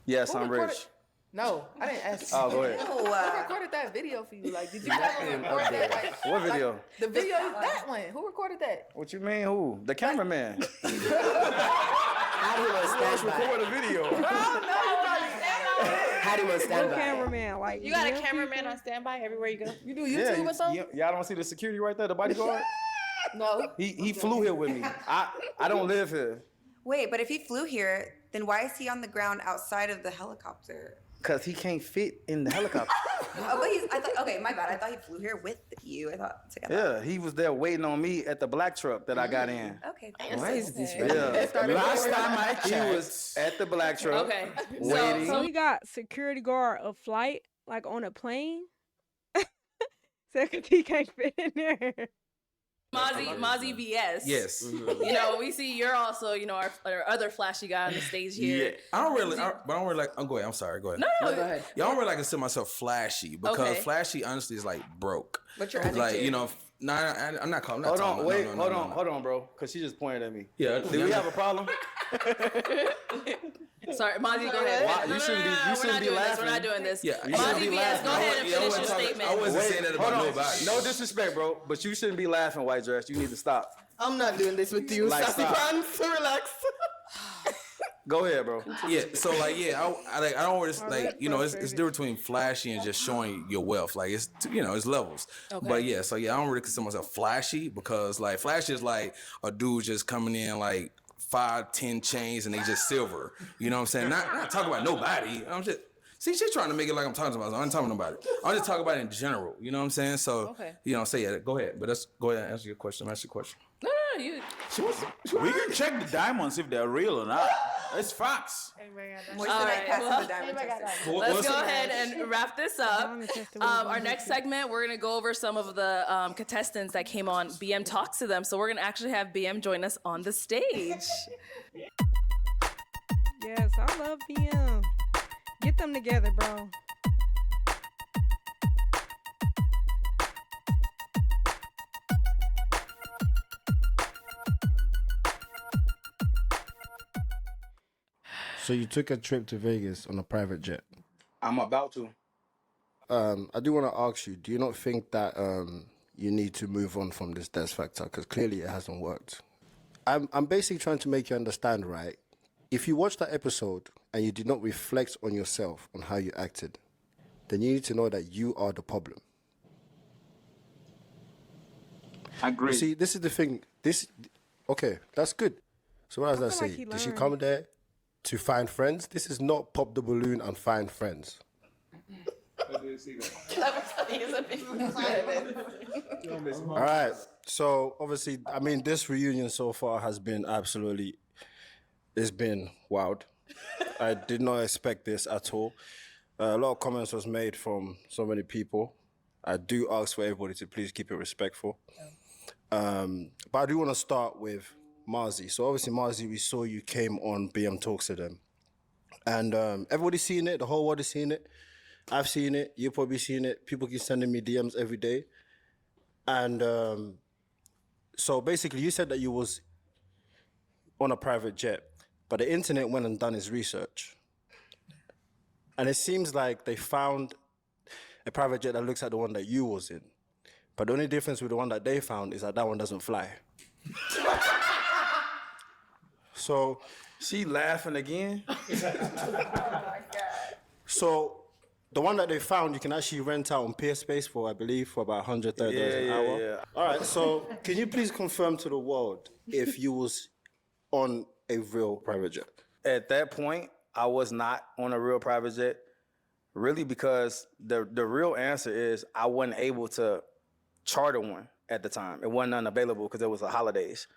Yes, who I'm recorded- rich. No, I didn't ask. Oh, go ahead. Who recorded that video for you? Like, did you ever record that? Like, What video? Like, the video, that one. Who recorded that? What you mean? Who? The cameraman. How do you Let's record a video. Oh, no, you probably stand on it. How do you stand by? Cameraman, like You got a young cameraman people? on standby everywhere you go. You do Yeah, YouTube or something? y'all don't see the security right there, the bodyguard? No. He flew here with me. I don't live here. Wait, but if he flew here, then why is he on the ground outside of the helicopter? Because he can't fit in the helicopter. Oh, but okay, my bad. I thought he flew here with you. I thought together. Yeah, he was there waiting on me at the black truck that I got in. Okay. Why is this Yeah. Last time I checked, He was at the black truck. Okay. Waiting. So he got security guard of flight, like on a plane. Second, he can't fit in there. Mozzie VS. Yes. You know, we see you're also, our other flashy guy on the stage here. Yeah. I don't really like. I'm going. I'm sorry. Go ahead. No, go ahead. Yeah, I don't really like to consider myself flashy because Okay. flashy, honestly, is like broke. What's your Like adjective? I'm not calling. Hold on, hold on, bro. Because she just pointed at me. Yeah. Do we have a problem? Sorry, Mozzie, go ahead. Why- you shouldn't be- you shouldn't be laughing. We're not doing this. Yeah, you Mozzie shouldn't be VS, laughing. go ahead and finish your statement. I wasn't saying that about hold on. nobody. No disrespect, bro. But you shouldn't be laughing, white dress. You need to stop. I'm not doing this with you, Like, sassy stop. pants. Relax. Go ahead, bro. Yeah, so like, yeah, I don't really like, it's different between flashy and just showing your wealth. Like it's it's levels. Okay. But yeah, so yeah, I don't really consider myself flashy because like flashy is like a dude just coming in like 5-10 chains and they just silver. You know what I'm saying? Not talking about nobody. I'm just she's trying to make it like I'm talking about. I'm not talking about it. I'm just talking about it in general. You know what I'm saying? So say it. Go ahead. But let's go ahead and answer your question. No, you. we can check the diamonds if they're real or not. It's facts. Moissanite right, passes well, the diamond tester. Let's go ahead and wrap this up. Our next segment, we're going to go over some of the contestants that came on BM Talks to Them. So we're going to actually have BM join us on the stage. Yes, I love BM. Get them together, bro. So you took a trip to Vegas on a private jet. I'm about to. I do want to ask you, do you not think that you need to move on from this death factor? Because clearly it hasn't worked. I'm basically trying to make you understand, right? If you watch that episode and you did not reflect on yourself, on how you acted, then you need to know that you are the problem. I agree. You see, this is the thing. Okay, that's good. So what does that say? Did she come there to find friends? This is not pop the balloon and find friends. All right. So obviously, I mean, this reunion so far has been it's been wild. I did not expect this at all. A lot of comments was made from so many people. I do ask for everybody to please keep it respectful. But I do want to start with Marzi. So obviously, Marzi, we saw you came on BM Talks to Them. And everybody's seen it. The whole world is seeing it. I've seen it. You've probably seen it. People keep sending me DMs every day. And so basically, you said that you was on a private jet, but the internet went and done its research. And it seems like they found a private jet that looks like the one that you was in. But the only difference with the one that they found is that that one doesn't fly. So she laughing again. So the one that they found, you can actually rent out on Peerspace for, I believe, for about $130 an hour. Yeah. All right. So can you please confirm to the world if you was on a real private jet? At that point, I was not on a real private jet, really, because the real answer is I wasn't able to charter one at the time. It wasn't unavailable because it was the holidays.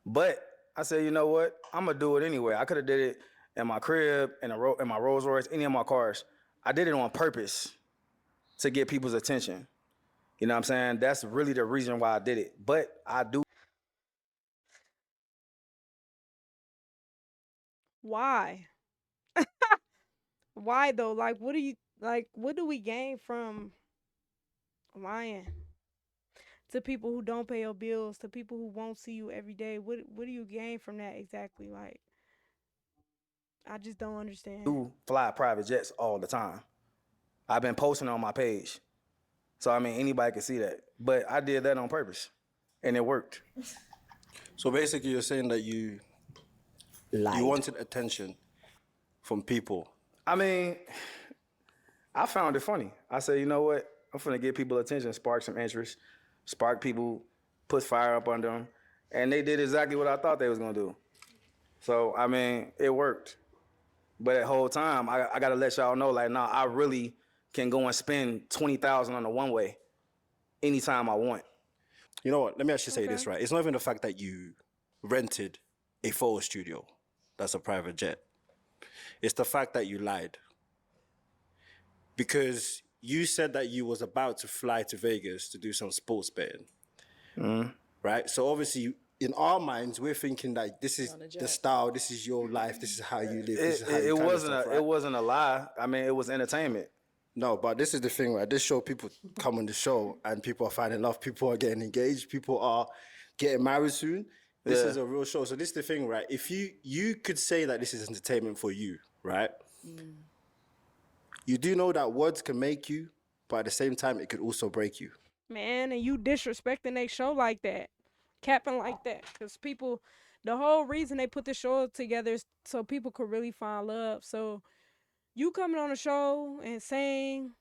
But I said, you know what? I'm gonna do it anyway. I could have did it in my crib, in my Rolls Royce, any of my cars. I did it on purpose to get people's attention. You know what I'm saying? That's really the reason why I did it. But I do. Why? Why though? Like, what do we gain from lying to people who don't pay your bills, to people who won't see you every day? What do you gain from that exactly? Like, I just don't understand. I do fly private jets all the time. I've been posting on my page. So, I mean, anybody can see that. But I did that on purpose, and it worked. So basically you're saying that you wanted attention from people. I mean, I found it funny. I said, you know what? I'm finna get people attention, spark some interest, spark people, put fire up under them. And they did exactly what I thought they was gonna do. So, I mean, it worked. But that whole time, I gotta let y'all know, like, nah, I really can go and spend $20,000 on a one-way anytime I want. You know what? Let me actually say this, right? It's not even the fact that you rented a photo studio that's a private jet. It's the fact that you lied. Because you said that you was about to fly to Vegas to do some sports betting. Right? So obviously, in our minds, we're thinking that this is the style, this is your life, this is how you live, this is how you It wasn't a lie. I mean, it was entertainment. No, but this is the thing, right? This show, people come on the show and people are finding love, people are getting engaged, people are getting married soon. This is a real show. So this is the thing, right? If you could say that this is entertainment for you, right? You do know that words can make you, but at the same time, it could also break you. Man, and you disrespecting they show like that, capping like that, because people, the whole reason they put the show together is so people could really find love. So you coming on the show and saying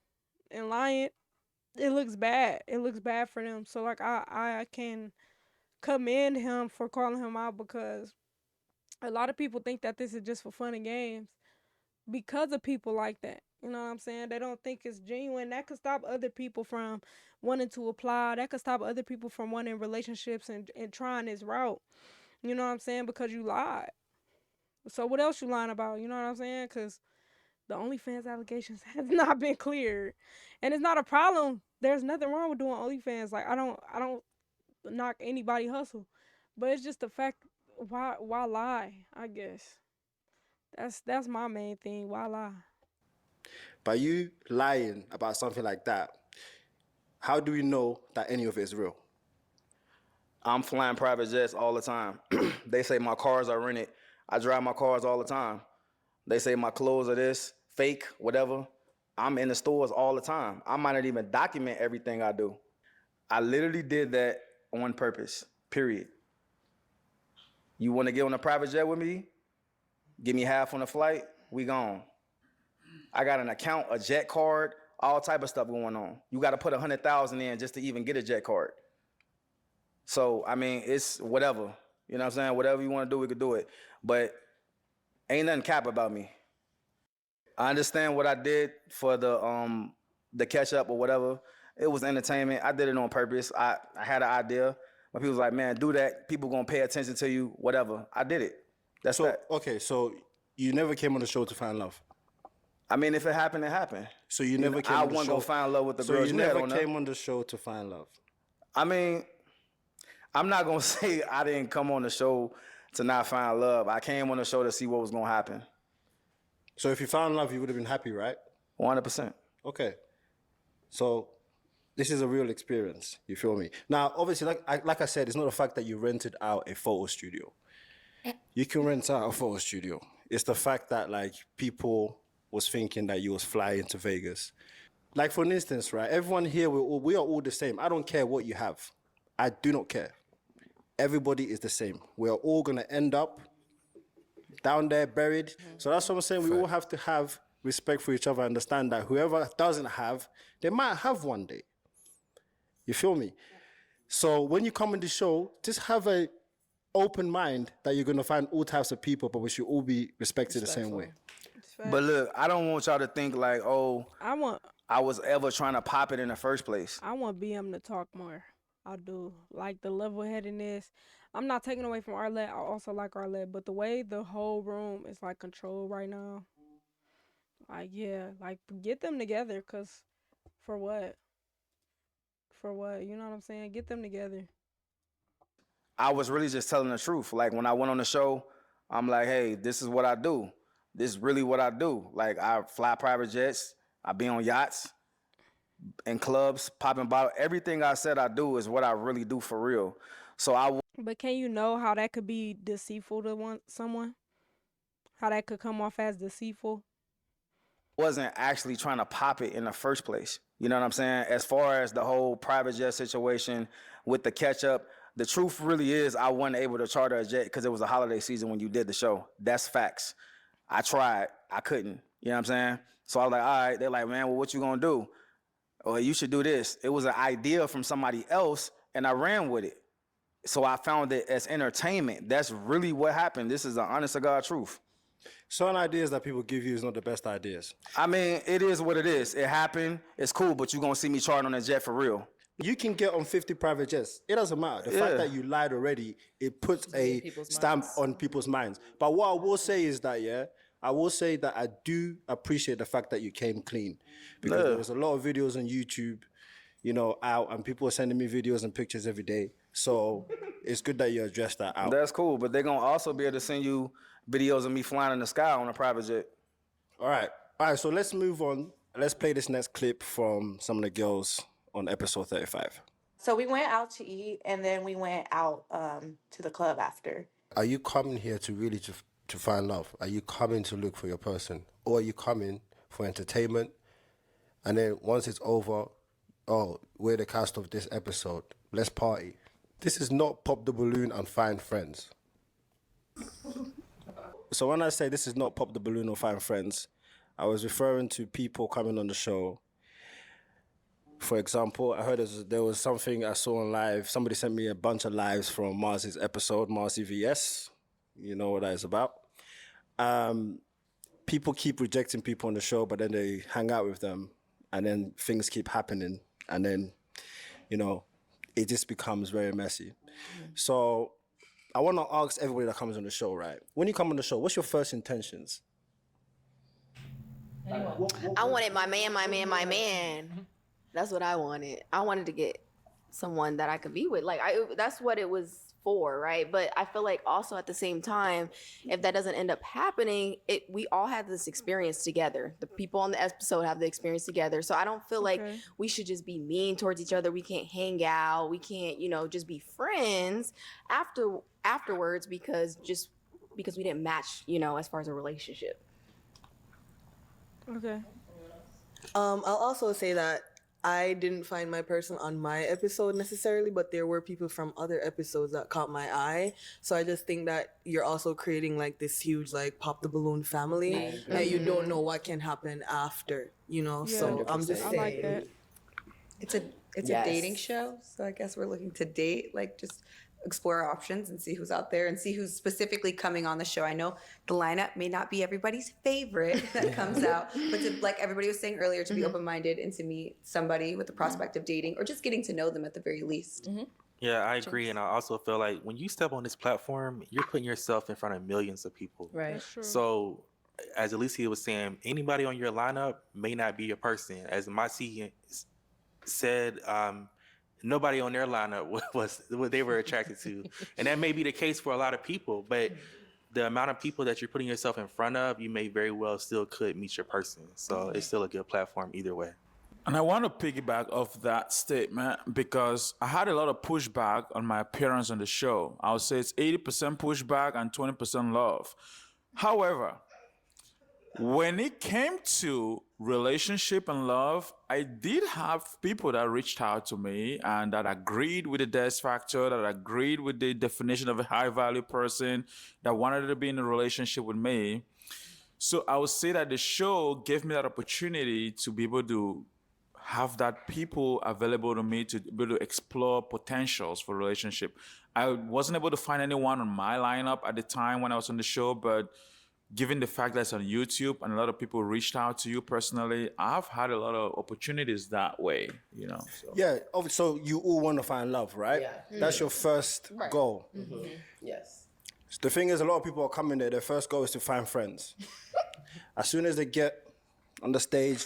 and lying, it looks bad. It looks bad for them. So like I can commend him for calling him out, because a lot of people think that this is just for fun and games because of people like that. You know what I'm saying? They don't think it's genuine. That could stop other people from wanting to apply. That could stop other people from wanting relationships and trying this route. You know what I'm saying? Because you lied. So what else you lying about? You know what I'm saying? Because the OnlyFans allegations has not been cleared. And it's not a problem. There's nothing wrong with doing OnlyFans. Like, I don't knock anybody hustle. But it's just the fact, why lie, I guess. That's my main thing. Why lie? By you lying about something like that, how do we know that any of it is real? I'm flying private jets all the time. They say my cars are rented. I drive my cars all the time. They say my clothes are this, fake, whatever. I'm in the stores all the time. I might not even document everything I do. I literally did that on purpose, period. You want to get on a private jet with me? Give me half on the flight, we gone. I got an account, a jet card, all type of stuff going on. You got to put 100,000 in just to even get a jet card. So, I mean, it's whatever. You know what I'm saying? Whatever you want to do, we could do it. But ain't nothing cap about me. I understand what I did for the catch up or whatever. It was entertainment. I did it on purpose. I had an idea. When people was like, man, do that. People gonna pay attention to you, whatever. I did it. That's that. Okay, so you never came on the show to find love? I mean, if it happened, it happened. So you never came on the show? I wasn't gonna find love with the girls. So you never came on the show to find love? I mean, I'm not gonna say I didn't come on the show to not find love. I came on the show to see what was gonna happen. So if you found love, you would have been happy, right? 100%. Okay. So this is a real experience. You feel me? Now, obviously, like I said, it's not the fact that you rented out a photo studio. You can rent out a photo studio. It's the fact that like people was thinking that you was flying to Vegas. Like for instance, right? Everyone here, we are all the same. I don't care what you have. I do not care. Everybody is the same. We are all gonna end up down there buried. So that's what I'm saying. We all have to have respect for each other. Understand that whoever doesn't have, they might have one day. You feel me? So when you come on the show, just have a open mind that you're gonna find all types of people, but we should all be respected the same way. But look, I don't want y'all to think like, oh, I was ever trying to pop it in the first place. I want BM to talk more. I do. Like the level-headedness. I'm not taking away from Arlette. I also like Arlette. But the way the whole room is like controlled right now. Like, yeah. Like, get them together. Because for what? For what? You know what I'm saying? Get them together. I was really just telling the truth. Like when I went on the show, I'm like, hey, this is what I do. This is really what I do. Like I fly private jets. I be on yachts. In clubs, popping bottle. Everything I said I do is what I really do for real. So But can you know how that could be deceitful to someone? How that could come off as deceitful? wasn't actually trying to pop it in the first place. You know what I'm saying? As far as the whole private jet situation with the catch up, the truth really is I wasn't able to charter a jet because it was a holiday season when you did the show. That's facts. I tried. I couldn't. You know what I'm saying? So I was like, all right. They're like, man, well, what you gonna do? Well, you should do this. It was an idea from somebody else, and I ran with it. So I found it as entertainment. That's really what happened. This is the honest to God truth. Certain ideas that people give you is not the best ideas. I mean, it is what it is. It happened. It's cool, but you're going to see me charting on a jet for real. You can get on 50 private jets. It doesn't matter. The fact that you lied already, it puts a stamp on people's minds. But what I will say is that, I will say that I do appreciate the fact that you came clean. Because there was a lot of videos on YouTube, out, and people are sending me videos and pictures every day. So it's good that you addressed that out. That's cool, but they're going to also be able to send you videos of me flying in the sky on a private jet. All right, so let's move on. Let's play this next clip from some of the girls on episode 35. So we went out to eat, and then we went out to the club after. Are you coming here to really to find love? Are you coming to look for your person? Or are you coming for entertainment? And then once it's over, oh, we're the cast of this episode. Let's party. This is not pop the balloon and find friends. So when I say this is not pop the balloon or find friends, I was referring to people coming on the show. For example, I heard there was something I saw on live. Somebody sent me a bunch of lives from Mars's episode, Mars VS. You know what that is about. People keep rejecting people on the show, but then they hang out with them, and then things keep happening, and then, it just becomes very messy. So I want to ask everybody that comes on the show, right? When you come on the show, what's your first intentions? I wanted my man. That's what I wanted. I wanted to get someone that I could be with. That's what it was for, right? But I feel like also at the same time, if that doesn't end up happening, we all have this experience together. The people on the episode have the experience together. So I don't feel like we should just be mean towards each other. We can't hang out. We can't, just be friends afterwards because we didn't match, as far as a relationship. Okay. I'll also say that I didn't find my person on my episode necessarily, but there were people from other episodes that caught my eye. So I just think that you're also creating this huge pop the balloon family that you don't know what can happen after, So I'm just saying. I like that. It's a dating show, so I guess we're looking to date, just explore our options and see who's out there and see who's specifically coming on the show. I know the lineup may not be everybody's favorite that comes out, but like everybody was saying earlier, to be open-minded and to meet somebody with the prospect of dating or just getting to know them at the very least. Yeah, I agree. And I also feel like when you step on this platform, you're putting yourself in front of millions of people. Right. That's true. So as Alicia was saying, anybody on your lineup may not be your person. As Masi said, nobody on their lineup was what they were attracted to. And that may be the case for a lot of people, but the amount of people that you're putting yourself in front of, you may very well still could meet your person. So it's still a good platform either way. And I want to piggyback off that statement because I had a lot of pushback on my appearance on the show. I would say it's 80% pushback and 20% love. However, when it came to relationship and love, I did have people that reached out to me and that agreed with the death factor, that agreed with the definition of a high value person, that wanted to be in a relationship with me. So I would say that the show gave me that opportunity to be able to have that people available to me to be able to explore potentials for relationship. I wasn't able to find anyone on my lineup at the time when I was on the show, but given the fact that it's on YouTube and a lot of people reached out to you personally, I've had a lot of opportunities that way, you know. So. Yeah, so you all want to find love, right? Yeah. That's your first goal. Mm-hmm. Yes. So the thing is, a lot of people are coming there, their first goal is to find friends. As soon as they get on the stage,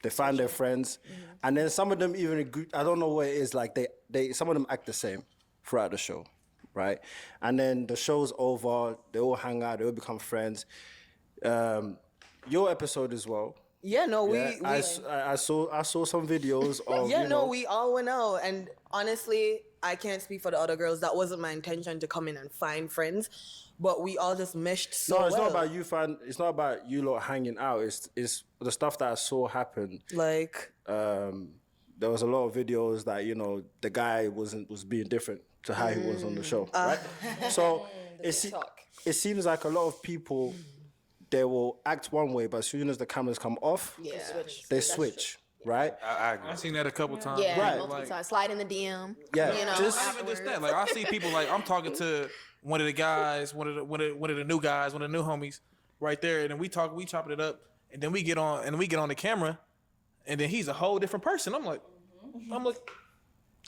they find their friends, and then some of them even agree, I don't know what it is, like some of them act the same throughout the show. Right, and then the show's over. They all hang out. They all become friends. Your episode as well. Yeah, no, I saw some videos of. Yeah, no, we all went out, and honestly, I can't speak for the other girls. That wasn't my intention to come in and find friends, but we all just meshed so well. No, it's not about you It's not about you lot hanging out. It's the stuff that I saw happen. Like, there was a lot of videos that the guy was being different to how he was on the show, right? So it seems like a lot of people, they will act one way, but as soon as the cameras come off, they switch, right? I've seen that a couple times. Yeah, right. multiple times. Slide in the DM. Yeah, you know, just that. Like I see people like I'm talking to one of the guys, one of the new guys, one of the new homies, right there, and then we chopping it up, and then we get on the camera, and then he's a whole different person. I'm like,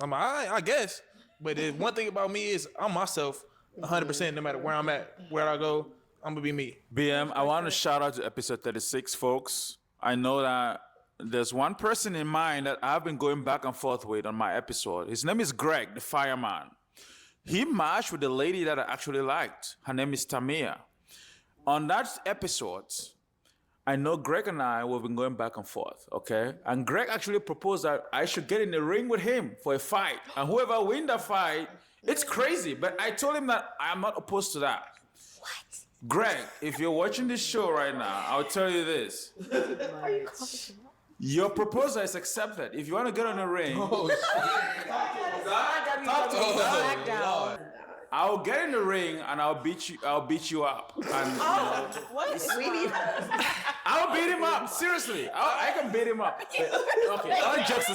I guess. But the one thing about me is I'm myself 100% no matter where I'm at, where I go, I'm going to be me. BM, I want to shout out to episode 36, folks. I know that there's one person in mind that I've been going back and forth with on my episode. His name is Greg, the fireman. He matched with the lady that I actually liked. Her name is Tamia. On that episode, I know Greg and I have been going back and forth, okay? And Greg actually proposed that I should get in the ring with him for a fight. And whoever wins the fight, it's crazy. But I told him that I'm not opposed to that. What? Greg, if you're watching this show right now, I'll tell you this. Are you calling? Your proposal is accepted. If you want to get on the ring, I'll get in the ring and I'll beat you up. And, what? We need. I'll beat him up. Seriously, I can beat him up. Okay, all jokes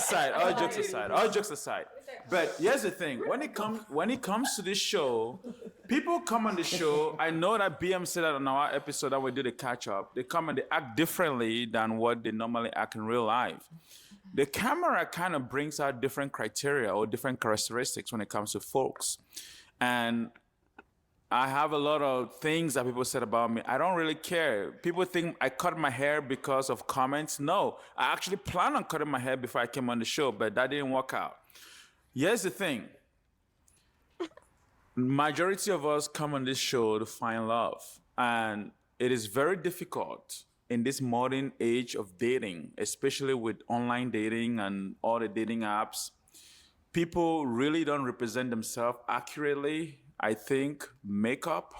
aside. But here's the thing: when it comes to this show, people come on the show. I know that BM said that on our episode that we did a catch up. They come and they act differently than what they normally act in real life. The camera kind of brings out different criteria or different characteristics when it comes to folks. And I have a lot of things that people said about me. I don't really care. People think I cut my hair because of comments. No, I actually planned on cutting my hair before I came on the show, but that didn't work out. Here's the thing. Majority of us come on this show to find love. And it is very difficult in this modern age of dating, especially with online dating and all the dating apps. People really don't represent themselves accurately. I think makeup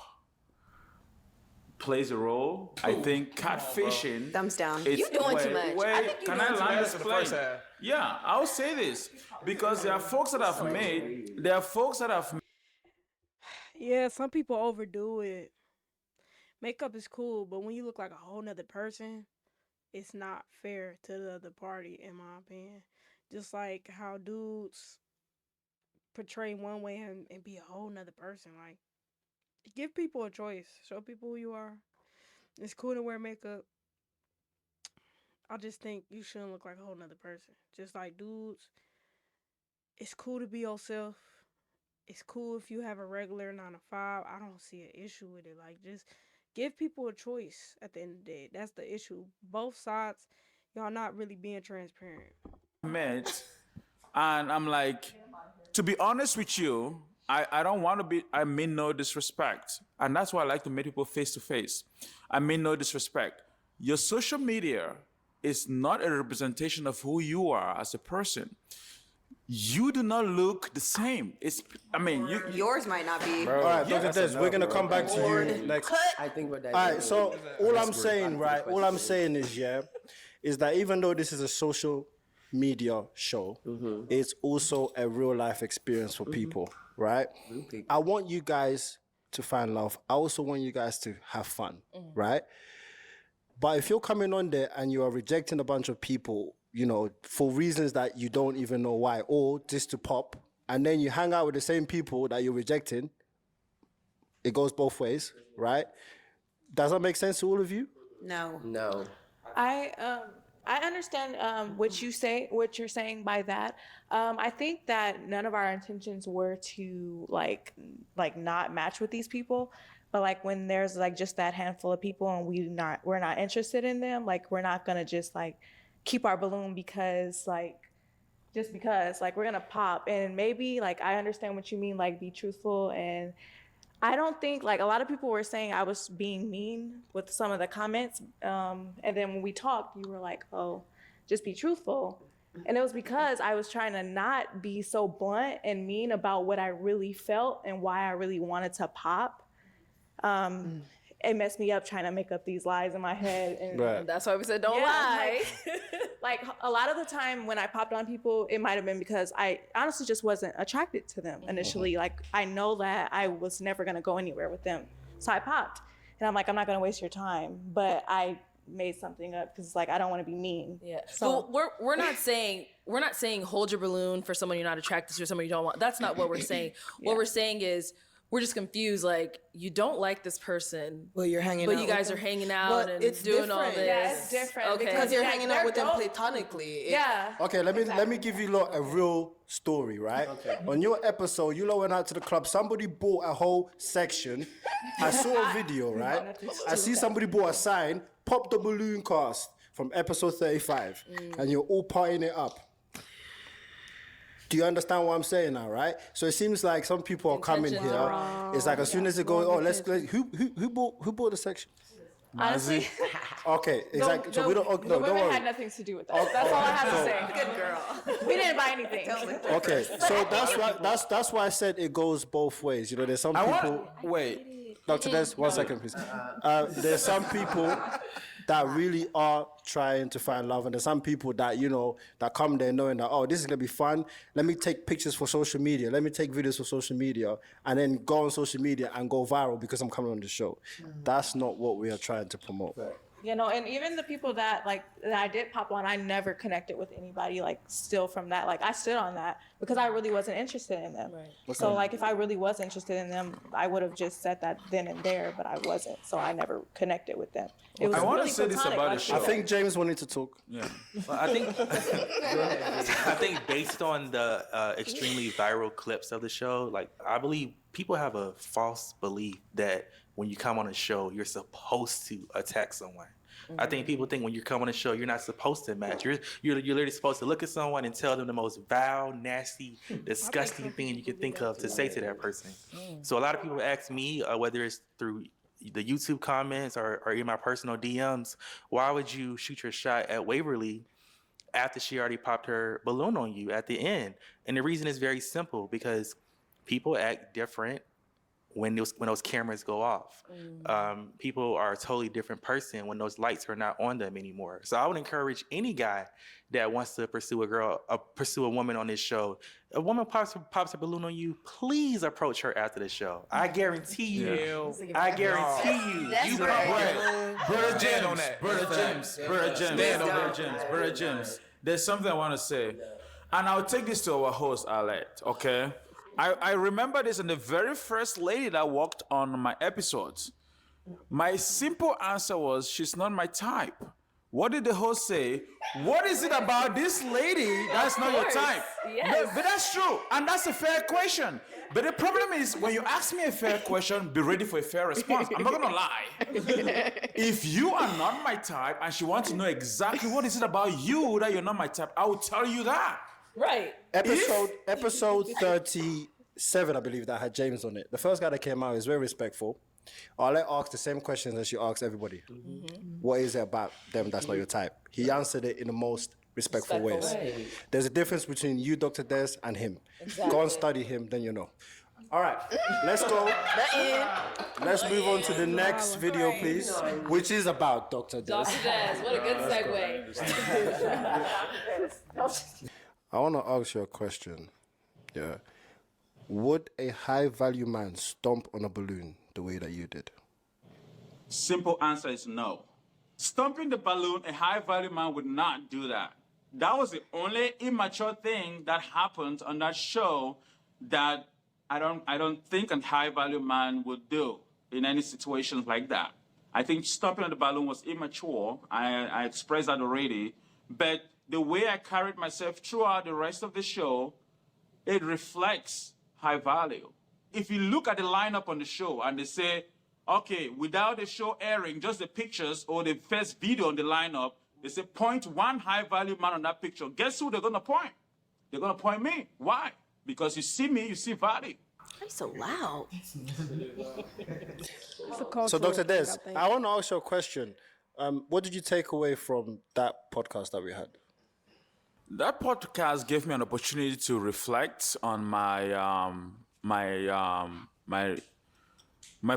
plays a role. I think catfishing. Thumbs down. You're doing too much. Can I land this plane? Yeah, I'll say this because there are folks that have made. Yeah, some people overdo it. Makeup is cool, but when you look like a whole nother person, it's not fair to the other party, in my opinion. Just like how dudes portray one way and be a whole nother person. Like, give people a choice. Show people who you are. It's cool to wear makeup. I just think you shouldn't look like a whole nother person. Just like dudes, it's cool to be yourself. It's cool if you have a regular 9 to 5. I don't see an issue with it. Like, just give people a choice at the end of the day. That's the issue. Both sides, y'all not really being transparent. Met, and I'm like, to be honest with you, I don't want to be, I mean no disrespect. And that's why I like to meet people face to face. I mean no disrespect. Your social media is not a representation of who you are as a person. you do not look the same. Yours might not be. All right, Dr. Des, we're gonna come back to you next. I think we're All right, so all I'm saying is that even though this is a social media show, it's also a real life experience for people, right? I want you guys to find love. I also want you guys to have fun, right? But if you're coming on there and you are rejecting a bunch of people, you know, for reasons that you don't even know why, or just to pop, and then you hang out with the same people that you're rejecting, it goes both ways, right? Does that make sense to all of you? No. No. I understand what you're saying by that. I think that none of our intentions were to like not match with these people, but like when there's like just that handful of people and we're not interested in them, like we're not gonna just like keep our balloon because like we're gonna pop. And maybe like I understand what you mean, like be truthful. And I don't think, like, a lot of people were saying I was being mean with some of the comments. And then when we talked, you were like, oh, just be truthful. And it was because I was trying to not be so blunt and mean about what I really felt and why I really wanted to pop. It messed me up trying to make up these lies in my head. And that's why we said don't lie. Like a lot of the time when I popped on people, it might have been because I honestly just wasn't attracted to them initially. Like I know that I was never gonna go anywhere with them. So I popped. And I'm like, I'm not gonna waste your time. But I made something up because it's like I don't want to be mean. Yeah. So we're not saying hold your balloon for someone you're not attracted to or someone you don't want. That's not what we're saying. What we're saying is we're just confused. Like you don't like this person, but you're hanging out. But you guys are hanging out and it's doing different. all this. Yeah, it's different. Okay. Because you're hanging out with them platonically. Yeah. Okay, let me give you lot a real story, right? Okay. On your episode, you lot went out to the club. Somebody bought a whole section. I saw a video, right? I see somebody bought a sign. Pop the balloon cast from episode 35, and you're all partying it up. Do you understand what I'm saying now, right? So it seems like some people are coming here. It's like as soon as it goes, who bought the section? Honestly, okay, exactly. So we don't. The women had nothing to do with that. That's all I have to say. Good girl. We didn't buy anything. Okay, so that's why I said it goes both ways. You know, there's some people. Wait, Dr. Des, 1 second, please. There's some people that really are trying to find love, and there's some people that, you know, that come there knowing that, oh, this is gonna be fun. Let me take pictures for social media. Let me take videos for social media, and then go on social media and go viral because I'm coming on the show. That's not what we are trying to promote. You know, and even the people that I did pop on, I never connected with anybody like still from that. Like I stood on that because I really wasn't interested in them. Right. So like if I really was interested in them, I would have just said that then and there, but I wasn't. So I never connected with them. It was I want really to say this platonic, about like the show. I think James wanted to talk. Yeah. Well, I think based on the extremely viral clips of the show, like I believe people have a false belief that when you come on a show, you're supposed to attack someone. I think people think when you come on a show, you're not supposed to match. You're literally supposed to look at someone and tell them the most vile, nasty, disgusting thing you can think of to say to that person. So a lot of people ask me, whether it's through the YouTube comments or in my personal DMs, why would you shoot your shot at Waverly after she already popped her balloon on you at the end? And the reason is very simple, because people act different when those cameras go off. People are a totally different person when those lights are not on them anymore. So I would encourage any guy that wants to pursue a woman on this show. A woman pops a balloon on you, please approach her after the show. I guarantee you. I guarantee you. You Brother James. There's something I want to say. And I'll take this to our host, Arlette, okay? I remember this in the very first lady that walked on my episodes. My simple answer was, she's not my type. What did the host say? What is it about this lady that's not your type? Yes. No, but that's true, and that's a fair question. But the problem is, when you ask me a fair question, be ready for a fair response. I'm not gonna lie. If you are not my type and she wants to know exactly what is it about you that you're not my type, I will tell you that. Right. Episode 37, I believe, that had James on it. The first guy that came out is very respectful. Arlette asked the same questions that she asks everybody. What is it about them that's not your type? He answered it in the most respectful ways. Right. There's a difference between you, Dr. Des, and him. Go and study him, then you know. All right, let's go. Let's move on to the next video, please, which is about Dr. Des. Dr. Des, what a good segue. I want to ask you a question. Yeah. Would a high-value man stomp on a balloon the way that you did? Simple answer is no. Stomping the balloon, a high-value man would not do that. That was the only immature thing that happened on that show that I don't think a high-value man would do in any situations like that. I think stomping on the balloon was immature. I expressed that already. But the way I carried myself throughout the rest of the show, it reflects high value. If you look at the lineup on the show and they say, okay, without the show airing, just the pictures or the first video on the lineup, they say point one high-value man on that picture. Guess who they're going to point? They're going to point me. Why? Because you see me, you see value. Why are you so loud? So, Dr. Des, I want to ask you a question. What did you take away from that podcast that we had? That podcast gave me an opportunity to reflect on my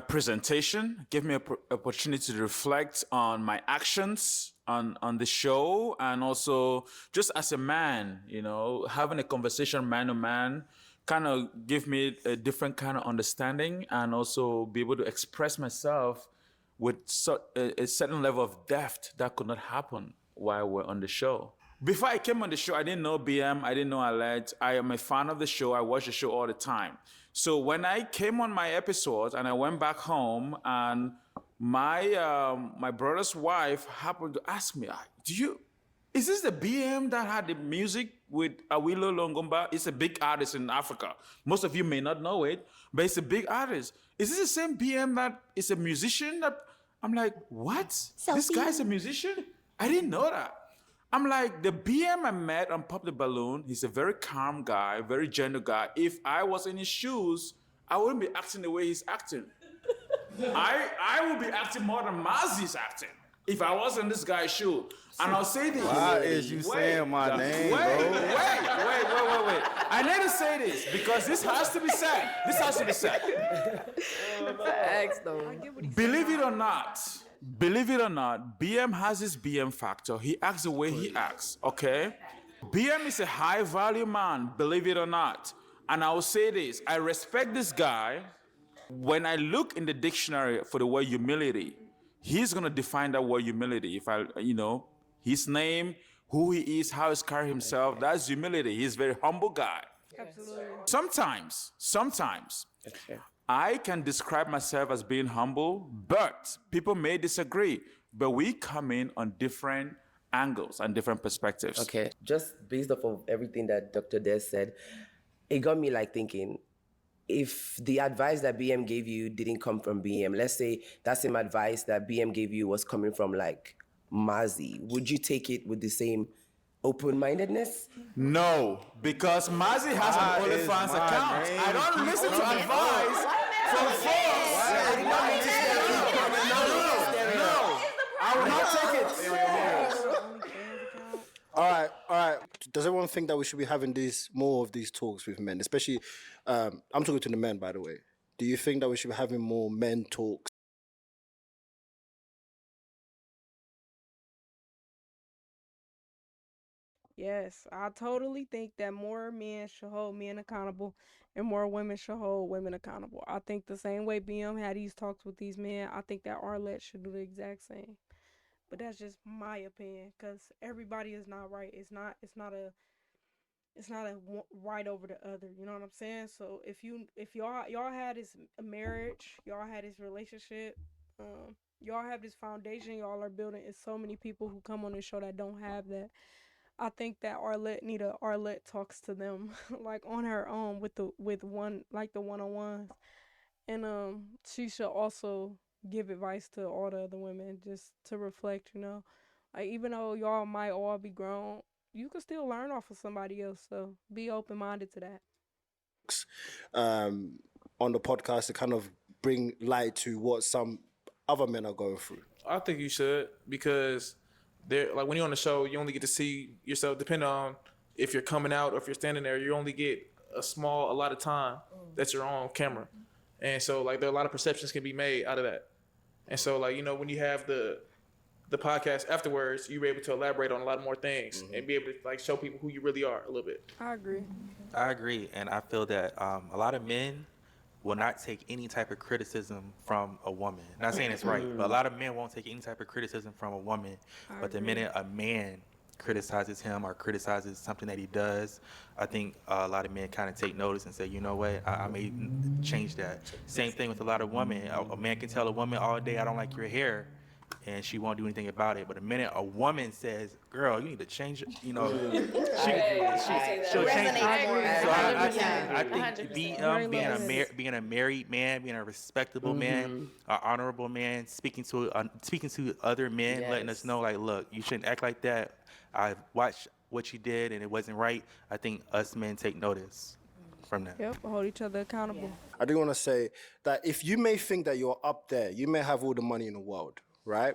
presentation. Gave me an opportunity to reflect on my actions on the show, and also just as a man, you know, having a conversation man to man kind of give me a different kind of understanding, and also be able to express myself with a certain level of depth that could not happen while we're on the show. Before I came on the show, I didn't know BM, I didn't know Arlette. I am a fan of the show. I watch the show all the time. So when I came on my episode and I went back home, and my brother's wife happened to ask me, is this the BM that had the music with Awilo Longomba? It's a big artist in Africa. Most of you may not know it, but it's a big artist. Is this the same BM that is a musician? I'm like, what? This guy's a musician? I didn't know that. I'm like, the BM I met on Pop the Balloon, he's a very calm guy, very gentle guy. If I was in his shoes, I wouldn't be acting the way he's acting. I would be acting more than Mazi's acting if I was in this guy's shoe. And I'll say this. Why is you saying my name, bro? Wait. I need to say this because this has to be said. This has to be said. Believe it or not, BM has his BM factor. He acts the way he acts, okay? BM is a high-value man, believe it or not. And I will say this, I respect this guy. When I look in the dictionary for the word humility, he's gonna define that word humility. If his name, who he is, how he's carrying himself, that's humility. He's a very humble guy. Absolutely. Sometimes, I can describe myself as being humble, but people may disagree. But we come in on different angles and different perspectives. Okay, just based off of everything that Dr. Des said, it got me like thinking, if the advice that BM gave you didn't come from BM, let's say that same advice that BM gave you was coming from like Mazi, would you take it with the same open-mindedness? No, because Mazi has an OnlyFans account. I don't listen to advice from folks. No, I will not take it. All right. Does everyone think that we should be having more of these talks with men? Especially, I'm talking to the men, by the way. Do you think that we should be having more men talks? Yes, I totally think that more men should hold men accountable and more women should hold women accountable. I think the same way BM had these talks with these men, I think that Arlette should do the exact same. But that's just my opinion, because everybody is not right. It's not a right over the other. You know what I'm saying? So if y'all had this marriage, y'all had this relationship, y'all have this foundation y'all are building. It's so many people who come on this show that don't have that. I think that Arlette talks to them like on her own with the one-on-ones, and she should also give advice to all the other women just to reflect. Like even though y'all might all be grown, you can still learn off of somebody else. So be open-minded to that. On the podcast to kind of bring light to what some other men are going through. I think you should, because there, like when you're on the show, you only get to see yourself. Depending on if you're coming out or if you're standing there, you only get a lot of time that you're on camera, and so like there are a lot of perceptions can be made out of that, and so like when you have the podcast afterwards, you're able to elaborate on a lot more things and be able to like show people who you really are a little bit. I agree. I agree, and I feel that a lot of men will not take any type of criticism from a woman. Not saying it's right, but a lot of men won't take any type of criticism from a woman. But the minute a man criticizes him or criticizes something that he does, I think a lot of men kind of take notice and say, you know what, I may change that. Same thing with a lot of women. A man can tell a woman all day, I don't like your hair, and she won't do anything about it. But the minute a woman says, girl, you need to change it, she'll change it. So I think being a married man, being a respectable man, an honorable man, speaking to other men, letting us know, like, look, you shouldn't act like that. I watched what you did and it wasn't right. I think us men take notice from that. Yep, hold each other accountable. I do want to say that if you may think that you're up there, you may have all the money in the world, right?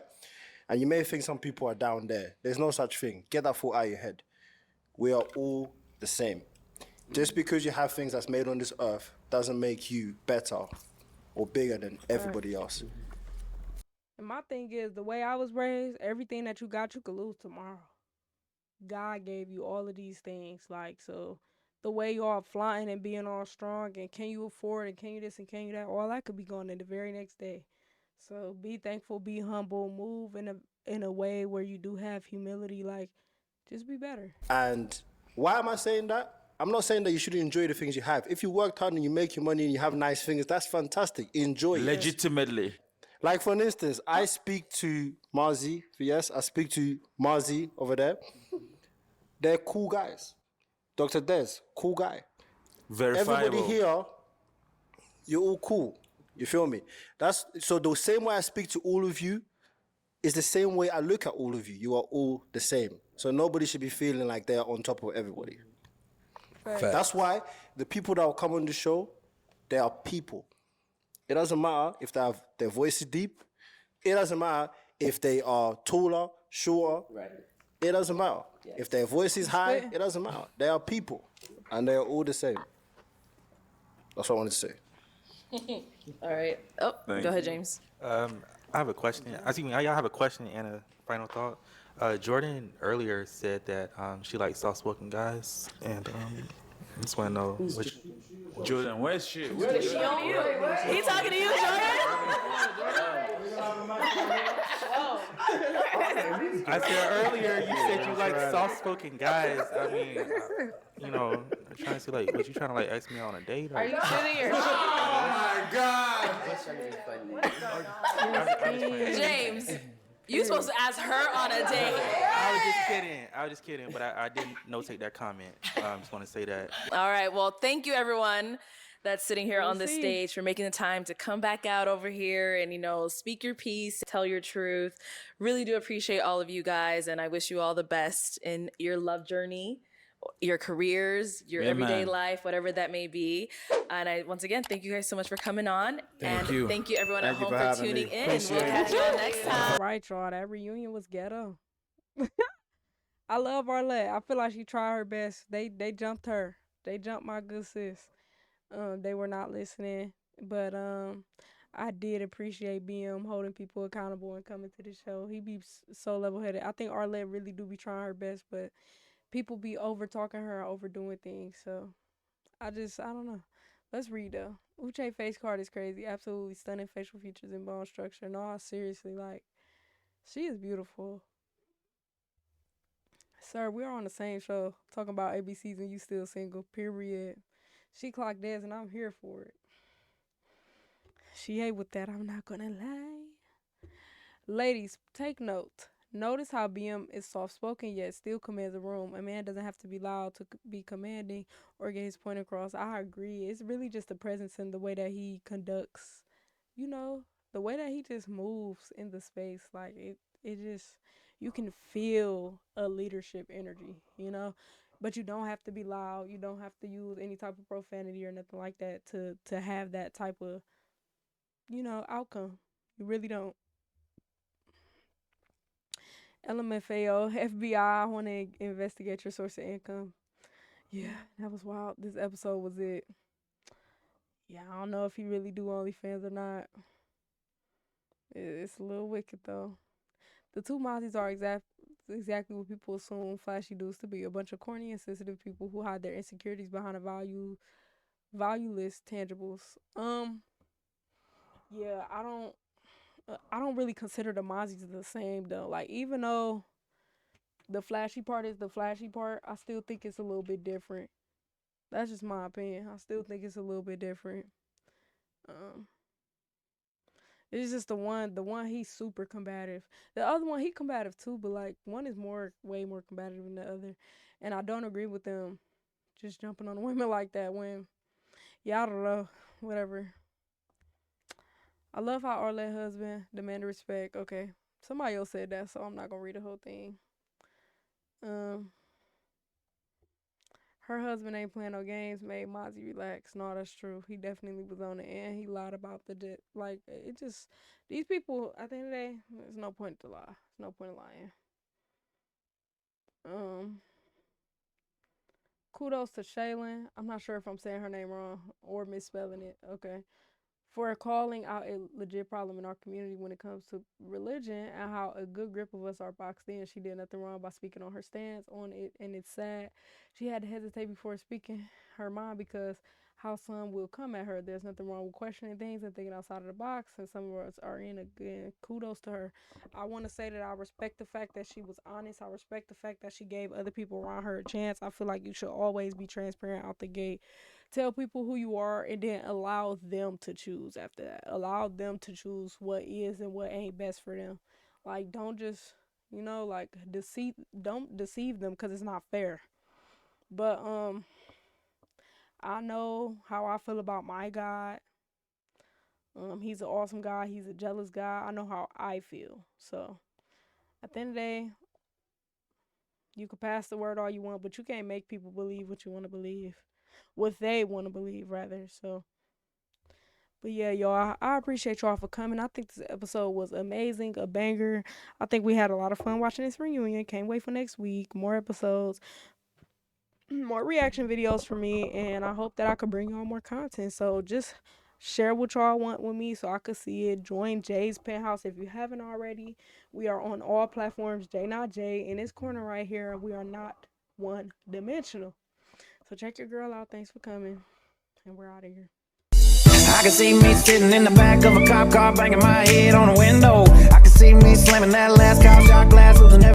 And you may think some people are down there. There's no such thing. Get that thought out of your head. We are all the same. Just because you have things that's made on this earth doesn't make you better or bigger than everybody else. And my thing is, the way I was raised, everything that you got, you could lose tomorrow. God gave you all of these things, like, so the way you are flying and being all strong and can you afford and can you this and can you that, all that could be gone in the very next day. So be thankful, be humble, move in a way where you do have humility, like, just be better. And why am I saying that? I'm not saying that you shouldn't enjoy the things you have. If you worked hard and you make your money and you have nice things, that's fantastic. Enjoy it. Legitimately. Like, for instance, I speak to Marzi. Yes, I speak to Marzi over there. They're cool guys. Dr. Des, cool guy. Verifiable. Everybody here, you're all cool. You feel me? So the same way I speak to all of you is the same way I look at all of you. You are all the same. So nobody should be feeling like they're on top of everybody. Fact. That's why the people that will come on the show, they are people. It doesn't matter if they have their voice is deep. It doesn't matter if they are taller, shorter. Right. It doesn't matter. Yes. If their voice is high, it doesn't matter. They are people, and they are all the same. That's what I wanted to say. All right. Oh, go ahead, James. I have a question. I think y'all have a question and a final thought. Jordan earlier said that she likes soft-spoken guys, and I just want to know which. Jordan, where's she? He talking to you, Jordan? I said earlier you said you like soft-spoken guys. I mean, I'm trying to see, like, what you trying to, like, ask me on a date? Or? Are you kidding? Oh my God! James, you supposed to ask her on a date. I was just kidding, but I didn't notate that comment. I just want to say that. All right. Well, thank you, everyone that's sitting here on the stage for making the time to come back out over here and, speak your piece, tell your truth. Really do appreciate all of you guys, and I wish you all the best in your love journey, your careers, your everyday life, whatever that may be. And I, once again, thank you guys so much for coming on. Thank you everyone at home for tuning in. We'll catch you all next time. All right, y'all. That reunion was ghetto. I love Arlette. I feel like she tried her best. They jumped her. They jumped my good sis. They were not listening, but I did appreciate BM holding people accountable and coming to the show. He be so level-headed. I think Arlette really do be trying her best, but people be over-talking her and overdoing things. So I don't know. Let's read, though. Uche face card is crazy. Absolutely stunning facial features and bone structure. No, seriously, like, she is beautiful. Sir, we're on the same show talking about ABCs and you still single, period. She clocked Des and I'm here for it. She hate with that, I'm not gonna lie. Ladies, take note. Notice how BM is soft-spoken yet still commands a room. A man doesn't have to be loud to be commanding or get his point across. I agree. It's really just the presence and the way that he conducts, the way that he just moves in the space. Like, it just, you can feel a leadership energy, But you don't have to be loud. You don't have to use any type of profanity or nothing like that to have that type of, outcome. You really don't. LMFAO, FBI, I want to investigate your source of income. Yeah, that was wild. This episode was it. Yeah, I don't know if he really do OnlyFans or not. It's a little wicked, though. The two Mozzies are exactly what people assume flashy dudes to be. A bunch of corny and sensitive people who hide their insecurities behind a valueless tangibles. Yeah, I don't really consider the Mozzies the same, though. Like, even though the flashy part is the flashy part, I still think it's a little bit different. That's just my opinion. I still think it's a little bit different. It's just the one he's super combative. The other one, he combative too, but like one is way more combative than the other. And I don't agree with them just jumping on women like that when, yeah, I don't know, whatever. I love how Arlette husband demanded respect. Okay, somebody else said that, so I'm not gonna read the whole thing. Her husband ain't playing no games, made Mozzie relax. No, that's true. He definitely was on it, and he lied about the jet. Like, it just, these people, at the end of the day, there's no point to lie. There's no point in lying. Kudos to Shaylin. I'm not sure if I'm saying her name wrong or misspelling it. Okay. For calling out a legit problem in our community when it comes to religion and how a good grip of us are boxed in. She did nothing wrong by speaking on her stance on it, and it's sad. She had to hesitate before speaking her mind because how some will come at her. There's nothing wrong with questioning things and thinking outside of the box, and some of us are in. Again, kudos to her. I want to say that I respect the fact that she was honest. I respect the fact that she gave other people around her a chance. I feel like you should always be transparent out the gate. Tell people who you are and then allow them to choose after that. Allow them to choose what is and what ain't best for them. Like, don't just, like, don't deceive them because it's not fair. But I know how I feel about my God. He's an awesome guy. He's a jealous guy. I know how I feel. So at the end of the day, you can pass the word all you want, but you can't make people believe what you want to believe. What they want to believe, rather. So, but yeah, y'all, I appreciate y'all for coming. I think this episode was amazing, a banger. I think we had a lot of fun watching this reunion. Can't wait for next week. More episodes, more reaction videos for me, and I hope that I could bring y'all more content. So just share what y'all want with me so I could see it. Join Jay's Penthouse if you haven't already. We are on all platforms. JehNotJay in this corner right here. We are not one-dimensional. So check your girl out. Thanks for coming. And we're out of here. I can see me sitting in the back of a cop car, banging my head on a window. I can see me slamming that last cop shot glass with an